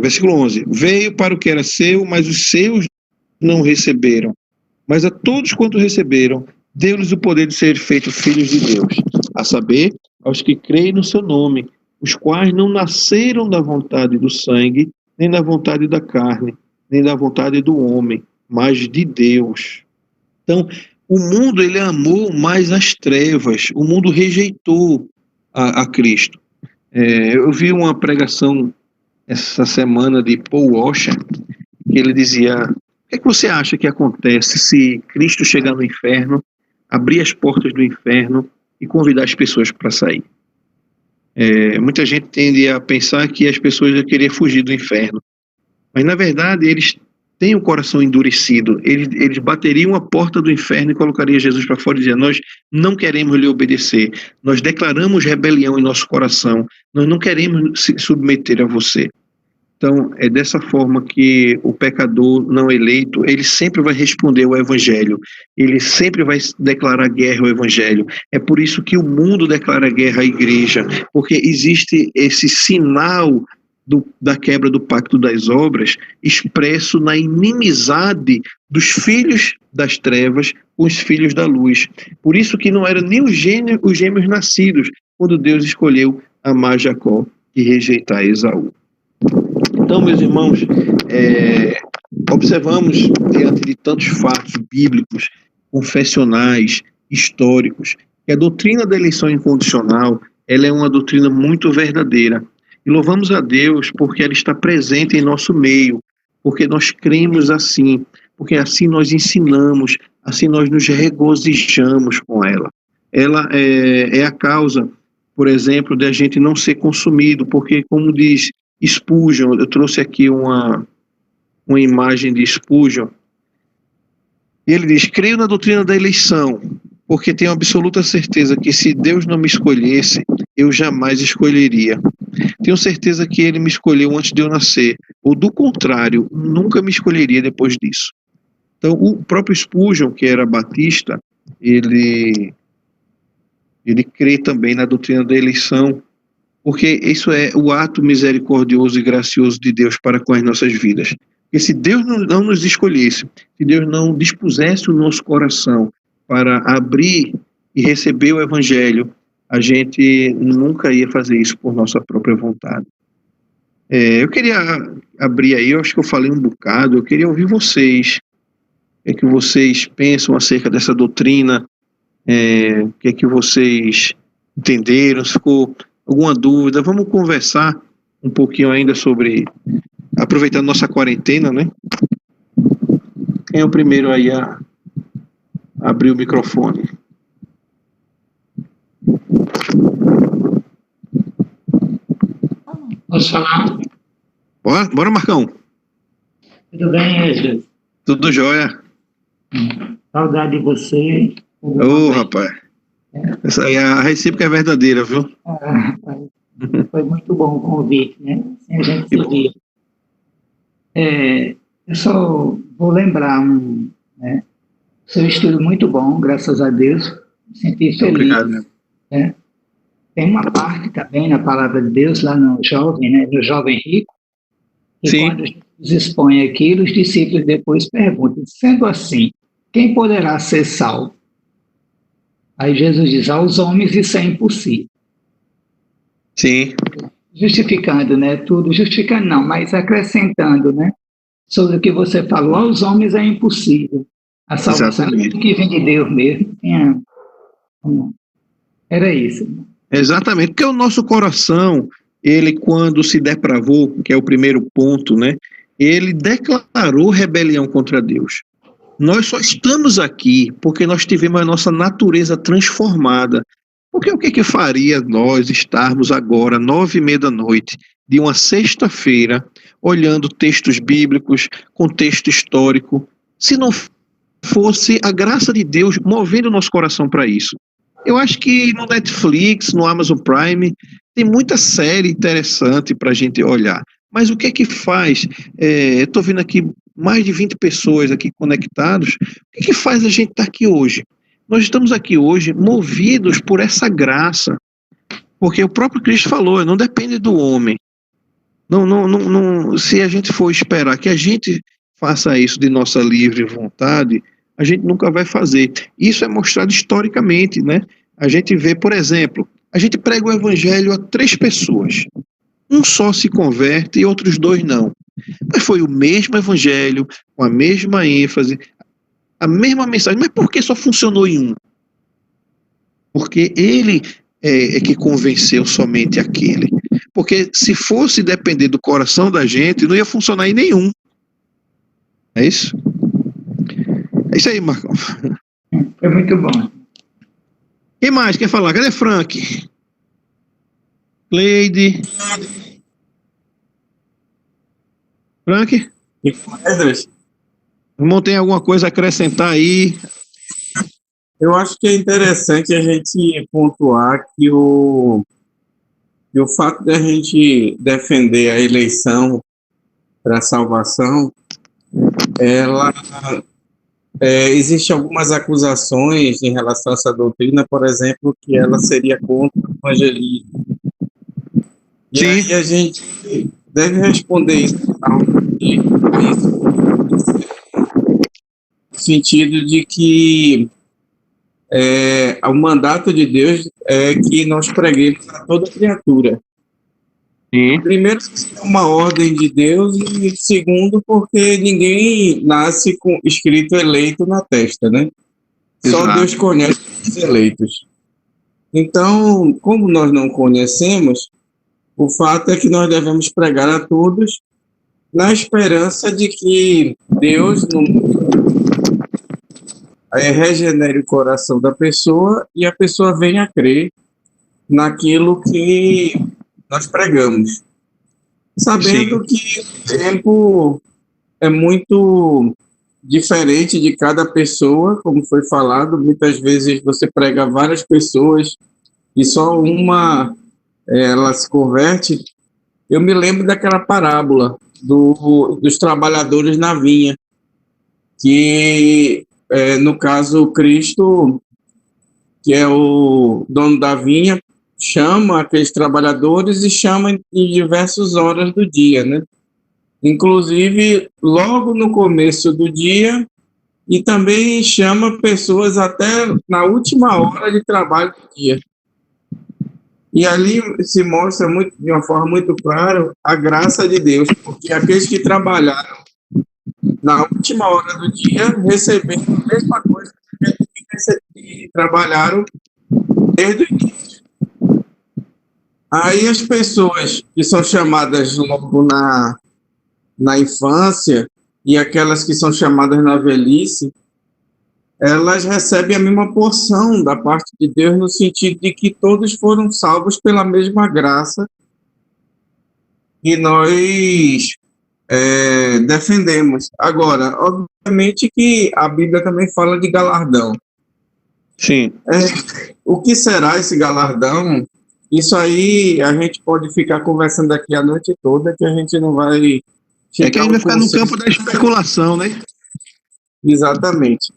Versículo 11. Veio para o que era seu, mas os seus não receberam. Mas a todos quanto receberam, deu-lhes o poder de ser feitos filhos de Deus, a saber, aos que creem no seu nome, os quais não nasceram da vontade do sangue, nem da vontade da carne, nem da vontade do homem, mas de Deus. Então, o mundo, ele amou mais as trevas, o mundo rejeitou a Cristo. Eu vi uma pregação essa semana de Paul Washer, que ele dizia: o que você acha que acontece se Cristo chegar no inferno, abrir as portas do inferno e convidar as pessoas para sair? Muita gente tende a pensar que as pessoas vão querer fugir do inferno. Mas, na verdade, eles têm o coração endurecido. Eles bateriam a porta do inferno e colocariam Jesus para fora e diziam: nós não queremos lhe obedecer. Nós declaramos rebelião em nosso coração. Nós não queremos se submeter a você. Então, é dessa forma que o pecador não eleito, ele sempre vai responder ao Evangelho. Ele sempre vai declarar guerra ao Evangelho. É por isso que o mundo declara guerra à igreja, porque existe esse sinal da quebra do pacto das obras, expresso na inimizade dos filhos das trevas com os filhos da luz. Por isso que não eram nem os gêmeos nascidos, quando Deus escolheu amar Jacó e rejeitar Esaú. Então, meus irmãos, observamos, diante de tantos fatos bíblicos, confessionais, históricos, que a doutrina da eleição incondicional, ela é uma doutrina muito verdadeira. E louvamos a Deus porque ela está presente em nosso meio, porque nós cremos assim, porque assim nós ensinamos, assim nós nos regozijamos com ela. Ela é a causa, por exemplo, de a gente não ser consumido, porque, como diz Spurgeon, eu trouxe aqui uma imagem de Spurgeon, E ele diz: creio na doutrina da eleição, porque tenho absoluta certeza que se Deus não me escolhesse, eu jamais escolheria. Tenho certeza que ele me escolheu antes de eu nascer, ou do contrário, nunca me escolheria depois disso. Então, o próprio Spurgeon, que era batista, ele crê também na doutrina da eleição, porque isso é o ato misericordioso e gracioso de Deus para com as nossas vidas. Porque se Deus não nos escolhesse, se Deus não dispusesse o nosso coração para abrir e receber o Evangelho, a gente nunca ia fazer isso por nossa própria vontade. Eu queria abrir aí, eu acho que eu falei um bocado, eu queria ouvir vocês, o que é que vocês pensam acerca dessa doutrina, o que é que vocês entenderam, se ficou alguma dúvida, vamos conversar um pouquinho ainda sobre, aproveitando nossa quarentena, né? Quem é o primeiro aí a abrir o microfone? Posso falar? Bora, Marcão. Tudo bem, Jesus? Tudo jóia. Saudade de você. Ô, rapaz. Essa aí, a recíproca é verdadeira, viu? Rapaz. Foi muito bom o convite, né? Sem a gente se ver. Eu só vou lembrar né? Seu estudo muito bom, graças a Deus. Me senti feliz. Obrigado. Né? Tem uma parte também na palavra de Deus, lá no jovem, né? No jovem rico, que Sim. quando Jesus expõe aquilo, os discípulos depois perguntam: sendo assim, quem poderá ser salvo? Aí Jesus diz: aos homens isso é impossível. Sim. Justificando, né? Tudo, justificando não, mas acrescentando, né? Sobre o que você falou, aos homens é impossível. A salvação é que vem de Deus mesmo. Era isso. Né? Exatamente, porque o nosso coração, ele quando se depravou, que é o primeiro ponto, né? Ele declarou rebelião contra Deus. Nós só estamos aqui porque nós tivemos a nossa natureza transformada. Porque o que faria nós estarmos agora, 9h30 da noite, de uma sexta-feira, olhando textos bíblicos, contexto histórico, se não fosse a graça de Deus movendo o nosso coração para isso? Eu acho que no Netflix, no Amazon Prime, tem muita série interessante para a gente olhar. Mas o que é que faz? Estou vendo aqui mais de 20 pessoas aqui conectados. O que é que faz a gente estar aqui hoje? Nós estamos aqui hoje movidos por essa graça. Porque o próprio Cristo falou, não depende do homem. Não, se a gente for esperar que a gente faça isso de nossa livre vontade, a gente nunca vai fazer. Isso é mostrado historicamente, né? A gente vê, por exemplo, a gente prega o evangelho a 3 pessoas. Um só se converte e outros 2 não. Mas foi o mesmo evangelho, com a mesma ênfase, a mesma mensagem. Mas por que só funcionou em um? Porque ele é que convenceu somente aquele. Porque se fosse depender do coração da gente, não ia funcionar em nenhum. É isso? É isso aí, Marcão. Foi muito bom. Quem mais quer falar? Cadê Frank? Cleide? Frank? Irmão, tem alguma coisa a acrescentar aí? Eu acho que é interessante a gente pontuar que o fato de a gente defender a eleição para a salvação, ela existe algumas acusações em relação a essa doutrina, por exemplo, que ela seria contra o evangelismo. E aí a gente deve responder isso no sentido de que o mandato de Deus é que nós preguemos a toda criatura. Primeiro, é uma ordem de Deus, e segundo, porque ninguém nasce com escrito eleito na testa, né? Só Exato. Deus conhece os eleitos. Então, como nós não conhecemos, o fato é que nós devemos pregar a todos na esperança de que Deus regenere o coração da pessoa e a pessoa venha a crer naquilo que nós pregamos, sabendo que o tempo é muito diferente de cada pessoa, como foi falado. Muitas vezes você prega a várias pessoas e só uma ela se converte. Eu me lembro daquela parábola dos trabalhadores na vinha, que no caso Cristo, que é o dono da vinha, chama aqueles trabalhadores e chama em diversas horas do dia, né? Inclusive logo no começo do dia, e também chama pessoas até na última hora de trabalho do dia. E ali se mostra de uma forma muito clara a graça de Deus, porque aqueles que trabalharam na última hora do dia receberam a mesma coisa que aqueles que trabalharam desde o início. Aí as pessoas que são chamadas logo na infância e aquelas que são chamadas na velhice, elas recebem a mesma porção da parte de Deus, no sentido de que todos foram salvos pela mesma graça que nós defendemos. Agora, obviamente que a Bíblia também fala de galardão. Sim. O que será esse galardão? Isso aí a gente pode ficar conversando aqui a noite toda, que a gente não vai... É que a gente vai ficar no campo da especulação, né? Exatamente.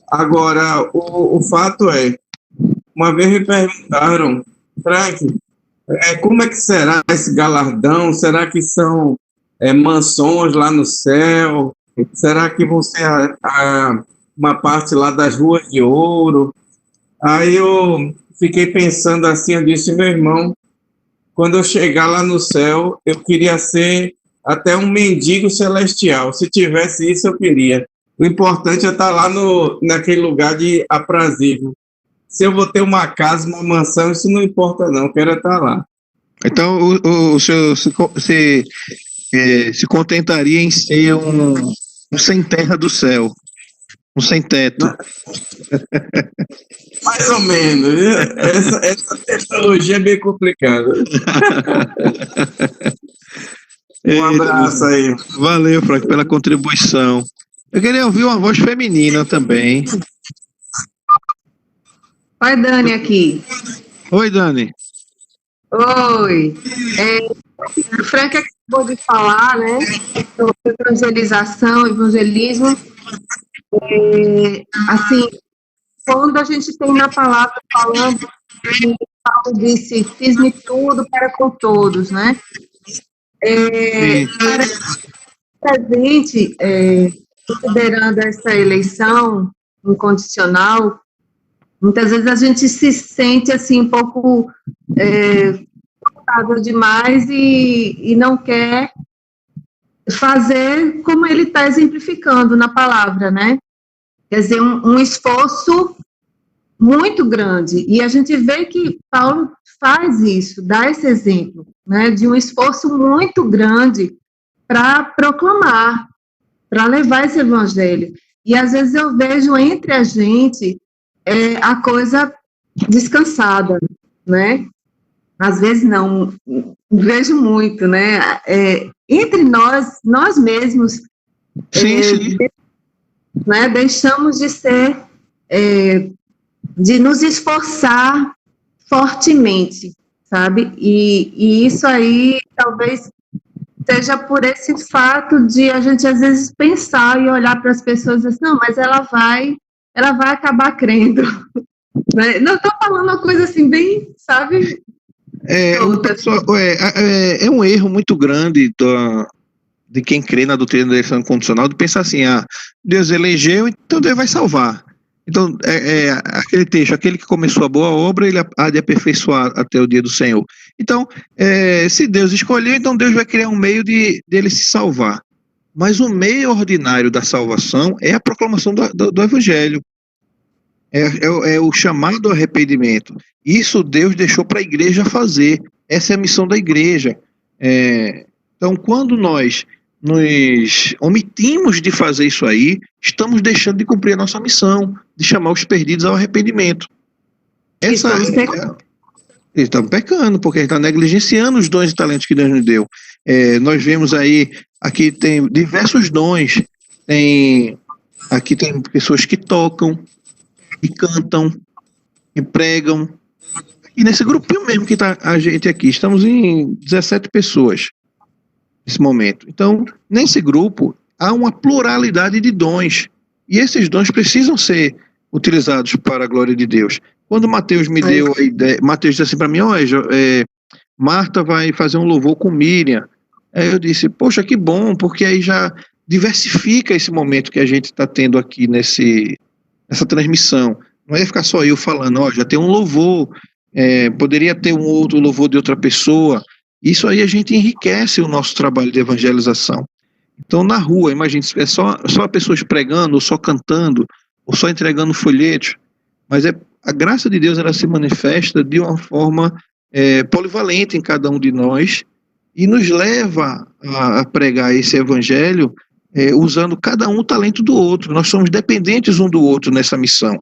Agora, o fato é, uma vez me perguntaram, Frank, como é que será esse galardão? Será que são mansões lá no céu? Será que vão ser uma parte lá das ruas de ouro? Aí eu fiquei pensando assim, eu disse, meu irmão, quando eu chegar lá no céu, eu queria ser até um mendigo celestial. Se tivesse isso, eu queria. O importante é estar lá naquele lugar de aprazível. Se eu vou ter uma casa, uma mansão, isso não importa não, eu quero estar lá. Então, o senhor se contentaria em ser um sem terra do céu, um sem teto. Mais ou menos. Essa tecnologia é bem complicada. Um abraço aí. Valeu, Frank, pela contribuição. Eu queria ouvir uma voz feminina também. Oi, Dani aqui. Oi, Dani. Oi. O Frank acabou de falar, né, sobre evangelização, evangelismo. Assim, quando a gente tem na palavra falando, Paulo disse, fiz-me tudo para com todos, né? Para a gente, considerando essa eleição incondicional, muitas vezes a gente se sente assim um pouco confortável demais e não quer fazer como ele está exemplificando na palavra, né? Quer dizer, um esforço muito grande. E a gente vê que Paulo faz isso, dá esse exemplo, né? De um esforço muito grande para proclamar, para levar esse evangelho. E às vezes eu vejo entre a gente a coisa descansada, né? Às vezes não, vejo muito, né? Entre nós mesmos, sim. Né? Deixamos de ser, de nos esforçar fortemente, sabe? E isso aí talvez seja por esse fato de a gente às vezes pensar e olhar para as pessoas e dizer, não, mas ela vai acabar crendo. Né? Não estou falando uma coisa assim bem, sabe? É um erro muito grande de quem crê na doutrina da eleição incondicional de pensar assim, Deus elegeu, então Deus vai salvar. Então, aquele texto, aquele que começou a boa obra, ele há de aperfeiçoar até o dia do Senhor. Então, se Deus escolheu, então Deus vai criar um meio dele se salvar. Mas o meio ordinário da salvação é a proclamação do Evangelho. É o chamado ao arrependimento. Isso Deus deixou para a igreja fazer. Essa é a missão da igreja. Então, quando nós nos omitimos de fazer isso aí, estamos deixando de cumprir a nossa missão, de chamar os perdidos ao arrependimento. Estamos pecando, porque a gente está negligenciando os dons e talentos que Deus nos deu. Nós vemos aí, aqui tem diversos dons, tem Aqui tem pessoas que tocam, que cantam, que pregam. E nesse grupinho mesmo que está a gente aqui, estamos em 17 pessoas nesse momento. Então, nesse grupo, há uma pluralidade de dons. E esses dons precisam ser utilizados para a glória de Deus. Quando Mateus me deu a ideia, Mateus disse assim para mim, Marta vai fazer um louvor com Miriam. Aí eu disse, poxa, que bom, porque aí já diversifica esse momento que a gente está tendo aqui nessa transmissão. Não ia ficar só eu falando, já tem um louvor, poderia ter um outro louvor de outra pessoa. Isso aí a gente enriquece o nosso trabalho de evangelização. Então, na rua, imagine, é só pessoas pregando, ou só cantando, ou só entregando folhetos, mas a graça de Deus ela se manifesta de uma forma polivalente em cada um de nós e nos leva a pregar esse evangelho usando cada um o talento do outro. Nós somos dependentes um do outro nessa missão.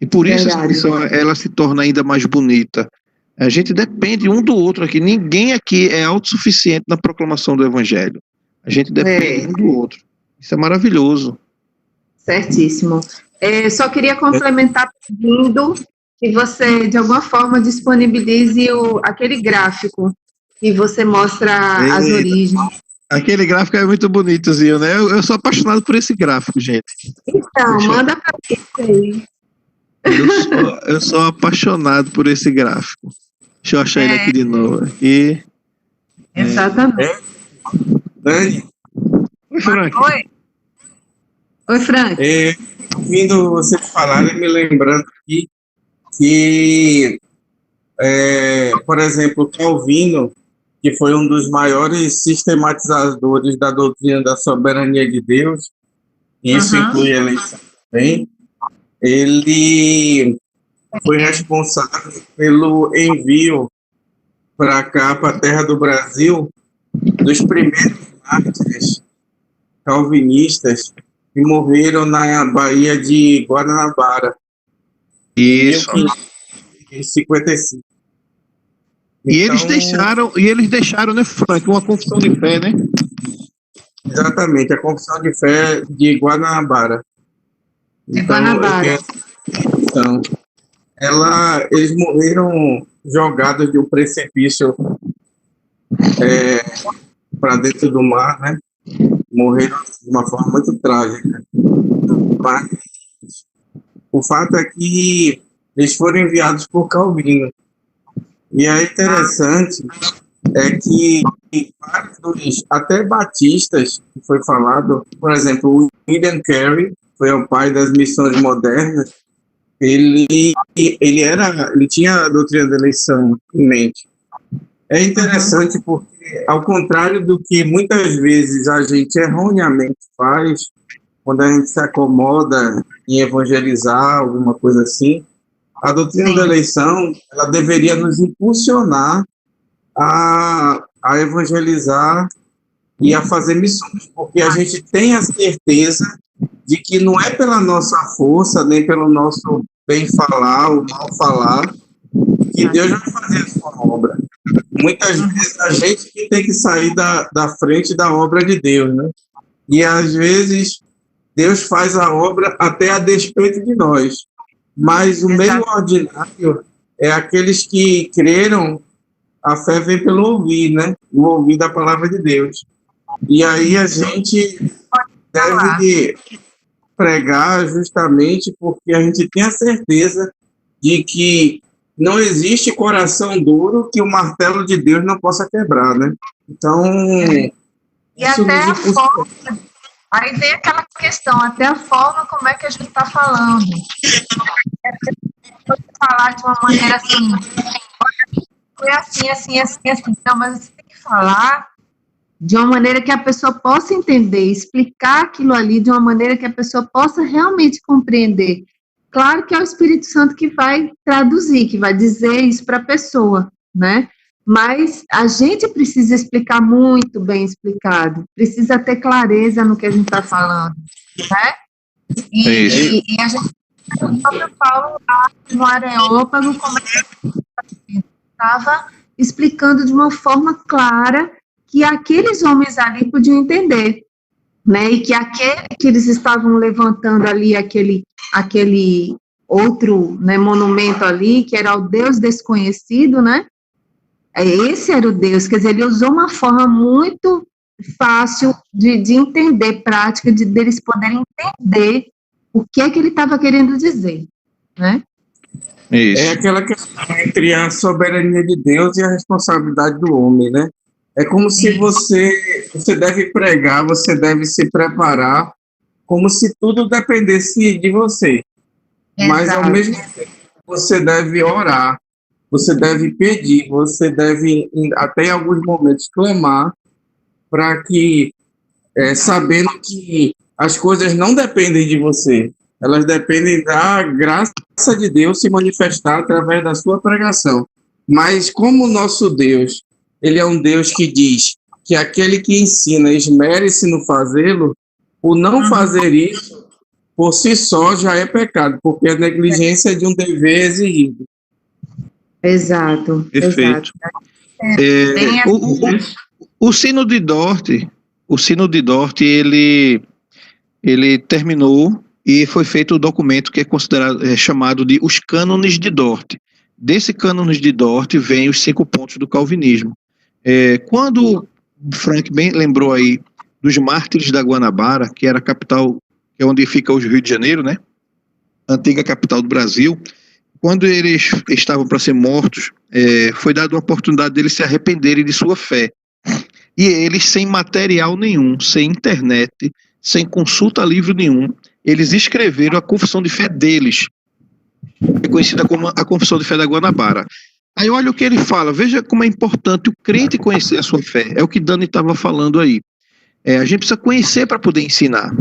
E por isso essa missão ela se torna ainda mais bonita. A gente depende um do outro aqui. Ninguém aqui é autossuficiente na proclamação do evangelho. A gente depende um do outro. Isso é maravilhoso. Certíssimo. Só queria complementar pedindo que você, de alguma forma, disponibilize aquele gráfico que você mostra as origens. Aquele gráfico é muito bonitozinho, né? Eu sou apaixonado por esse gráfico, gente. Então, manda para mim aí. Eu sou apaixonado por esse gráfico. Deixa eu achar ele aqui de novo. Aqui. Exatamente. Dani? Oi, Frank. Oi, Frank. Ouvindo vocês falarem, me lembrando aqui que, por exemplo, Calvino, que foi um dos maiores sistematizadores da doutrina da soberania de Deus, isso inclui a eleição também, ele foi responsável pelo envio para cá, para a terra do Brasil, dos primeiros mártires calvinistas que morreram na Baía de Guanabara. Isso. Em 55. E eles deixaram, né, Frank, uma confissão de fé, né? Exatamente, a confissão de fé de Guanabara. Então, eles morreram jogados de um precipício para dentro do mar, né? Morreram de uma forma muito trágica. Mas o fato é que eles foram enviados por Calvino. E é interessante que vários, até batistas, que foi falado, por exemplo, o William Carey, foi o pai das missões modernas, ele tinha a doutrina da eleição em mente. É interessante porque, ao contrário do que muitas vezes a gente erroneamente faz, quando a gente se acomoda em evangelizar, alguma coisa assim, a doutrina da eleição, ela deveria nos impulsionar a evangelizar e a fazer missões, porque a gente tem a certeza de que não é pela nossa força, nem pelo nosso bem falar ou mal falar, que Deus vai fazer a sua obra. Muitas vezes a gente que tem que sair da frente da obra de Deus, né? E às vezes Deus faz a obra até a despeito de nós. Mas o meio ordinário é aqueles que creram, a fé vem pelo ouvir, né? O ouvir da palavra de Deus. E aí a gente deve pregar justamente porque a gente tem a certeza de que não existe coração duro que o martelo de Deus não possa quebrar, né? Então, e até a forma, aí vem aquela questão, até a forma como é que a gente está falando. Falar de uma maneira assim, foi assim. Não, mas você tem que falar de uma maneira que a pessoa possa entender, explicar aquilo ali de uma maneira que a pessoa possa realmente compreender. Claro que é o Espírito Santo que vai traduzir, que vai dizer isso para a pessoa, né? Mas a gente precisa explicar muito bem explicado, precisa ter clareza no que a gente está falando, né? E a gente, o próprio Paulo, lá no Areópago, como estava explicando de uma forma clara que aqueles homens ali podiam entender, né? E que aquele que eles estavam levantando ali, aquele outro, né, monumento ali, que era o Deus desconhecido, né? Esse era o Deus, quer dizer, ele usou uma forma muito fácil de entender, prática, deles poderem entender o que é que ele estava querendo dizer, né? Isso. É aquela questão entre a soberania de Deus e a responsabilidade do homem, né? É como se você deve pregar, você deve se preparar, como se tudo dependesse de você. Mas, ao mesmo tempo, você deve orar, você deve pedir, você deve, até em alguns momentos, clamar, para que, sabendo que as coisas não dependem de você, elas dependem da graça de Deus se manifestar através da sua pregação. Mas como o nosso Deus, ele é um Deus que diz que aquele que ensina esmere-se no fazê-lo, o não fazer isso, por si só, já é pecado, porque a negligência é de um dever exigido. Exato. Perfeito. Exato. O Sino de Dort, ele terminou e foi feito o documento que é considerado, chamado de Os Cânones de Dort. Desse Cânones de Dort vem os 5 pontos do calvinismo. Quando Frank bem lembrou aí dos mártires da Guanabara, que era a capital, que é onde fica o Rio de Janeiro, né? Antiga capital do Brasil. Quando eles estavam para ser mortos, foi dada uma oportunidade deles se arrependerem de sua fé. E eles, sem material nenhum, sem internet, sem consulta livre nenhum, eles escreveram a confissão de fé deles, conhecida como a Confissão de Fé da Guanabara. Aí olha o que ele fala, veja como é importante o crente conhecer a sua fé, é o que Dani estava falando aí. A gente precisa conhecer para poder ensinar.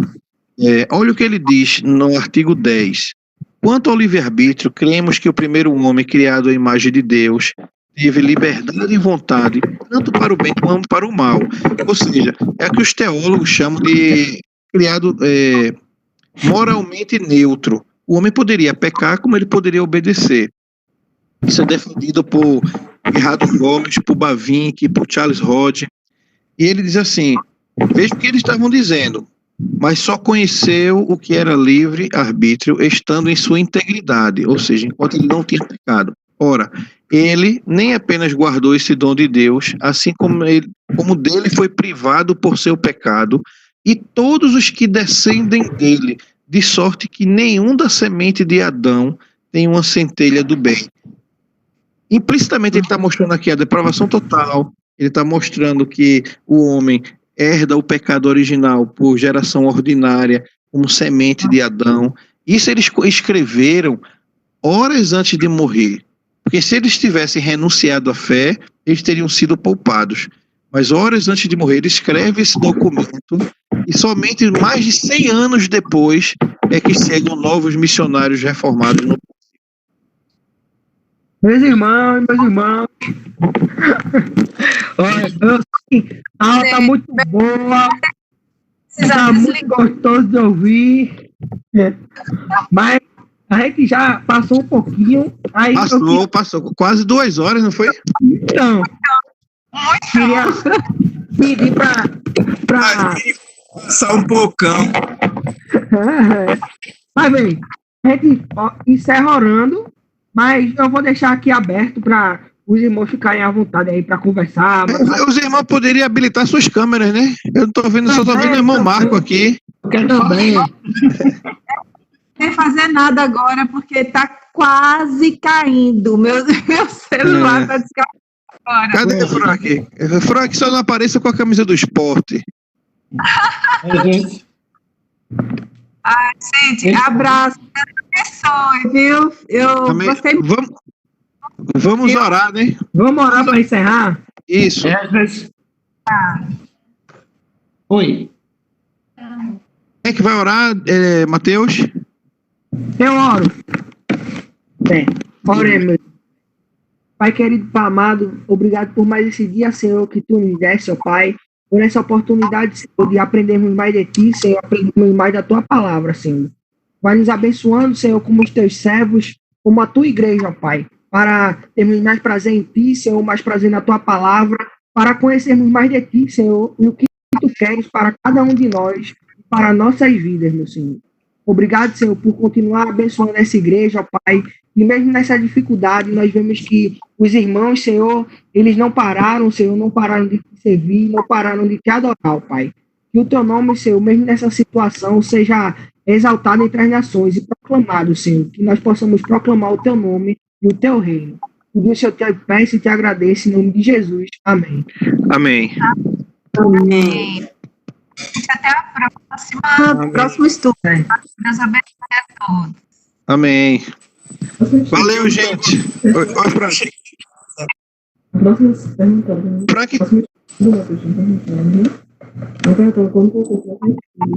Olha o que ele diz no artigo 10. Quanto ao livre-arbítrio, cremos que o primeiro homem criado à imagem de Deus teve liberdade e vontade, tanto para o bem como para o mal. Ou seja, é o que os teólogos chamam de criado moralmente neutro. O homem poderia pecar como ele poderia obedecer. Isso é defendido por Gerardo Gomes, por Bavinck, por Charles Hodge. E ele diz assim, veja o que eles estavam dizendo, mas só conheceu o que era livre-arbítrio estando em sua integridade, ou seja, enquanto ele não tinha pecado. Ora, ele nem apenas guardou esse dom de Deus, assim como dele foi privado por seu pecado, e todos os que descendem dele, de sorte que nenhum da semente de Adão tem uma centelha do bem. Implicitamente ele está mostrando aqui a depravação total, ele está mostrando que o homem herda o pecado original por geração ordinária, como semente de Adão. Isso eles escreveram horas antes de morrer, porque se eles tivessem renunciado à fé, eles teriam sido poupados. Mas horas antes de morrer, ele escreve esse documento e somente mais de 100 anos depois é que chegam novos missionários reformados no Meus irmãos. Olha, a aula está muito boa, está muito gostoso de ouvir, mas a gente já passou um pouquinho. Aí passou quase 2 horas, não foi? Então, queria pedir para Passar um pocão. Mas bem, a gente encerra orando, mas eu vou deixar aqui aberto para os irmãos ficarem à vontade aí para conversar. Os irmãos poderiam habilitar suas câmeras, né? Eu não estou vendo, só estou vendo o irmão Marco aqui. Eu quero também. Não quer fazer nada agora, porque está quase caindo. Meu celular está descarregado agora. Cadê o Frank? Frank só não apareça com a camisa do esporte. Gente. Ai, gente, abraço. Deus abençoe, viu? Eu Amém. gostei muito. Vamos orar, né? Vamos orar para encerrar? Isso. Oi. Quem é que vai orar, Mateus? Eu oro. Oremos. Pai querido, Pai amado, obrigado por mais esse dia, Senhor, que Tu nos deste, ó Pai, por essa oportunidade, Senhor, de aprendermos mais de Ti, Senhor, aprendermos mais da Tua palavra, Senhor. Vai nos abençoando, Senhor, como os Teus servos, como a Tua igreja, ó Pai, para termos mais prazer em Ti, Senhor, mais prazer na Tua palavra, para conhecermos mais de Ti, Senhor, e o que Tu queres para cada um de nós, para nossas vidas, meu Senhor. Obrigado, Senhor, por continuar abençoando essa igreja, ó Pai. E mesmo nessa dificuldade, nós vemos que os irmãos, Senhor, eles não pararam, Senhor, não pararam de te servir, não pararam de te adorar, ó Pai. Que o teu nome, Senhor, mesmo nessa situação, seja exaltado entre as nações e proclamado, Senhor. Que nós possamos proclamar o teu nome e o teu reino. Tudo isso eu te peço e te agradeço em nome de Jesus. Amém. Amém. Amém. Até a próxima, próximo estudo. Deus abençoe a todos. Amém. Valeu, gente. Oi, Frank. Frank.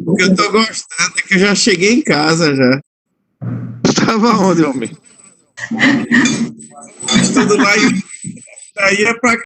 O que eu tô gostando é que eu já cheguei em casa já. Estava onde, homem? Estudo lá e aí é pra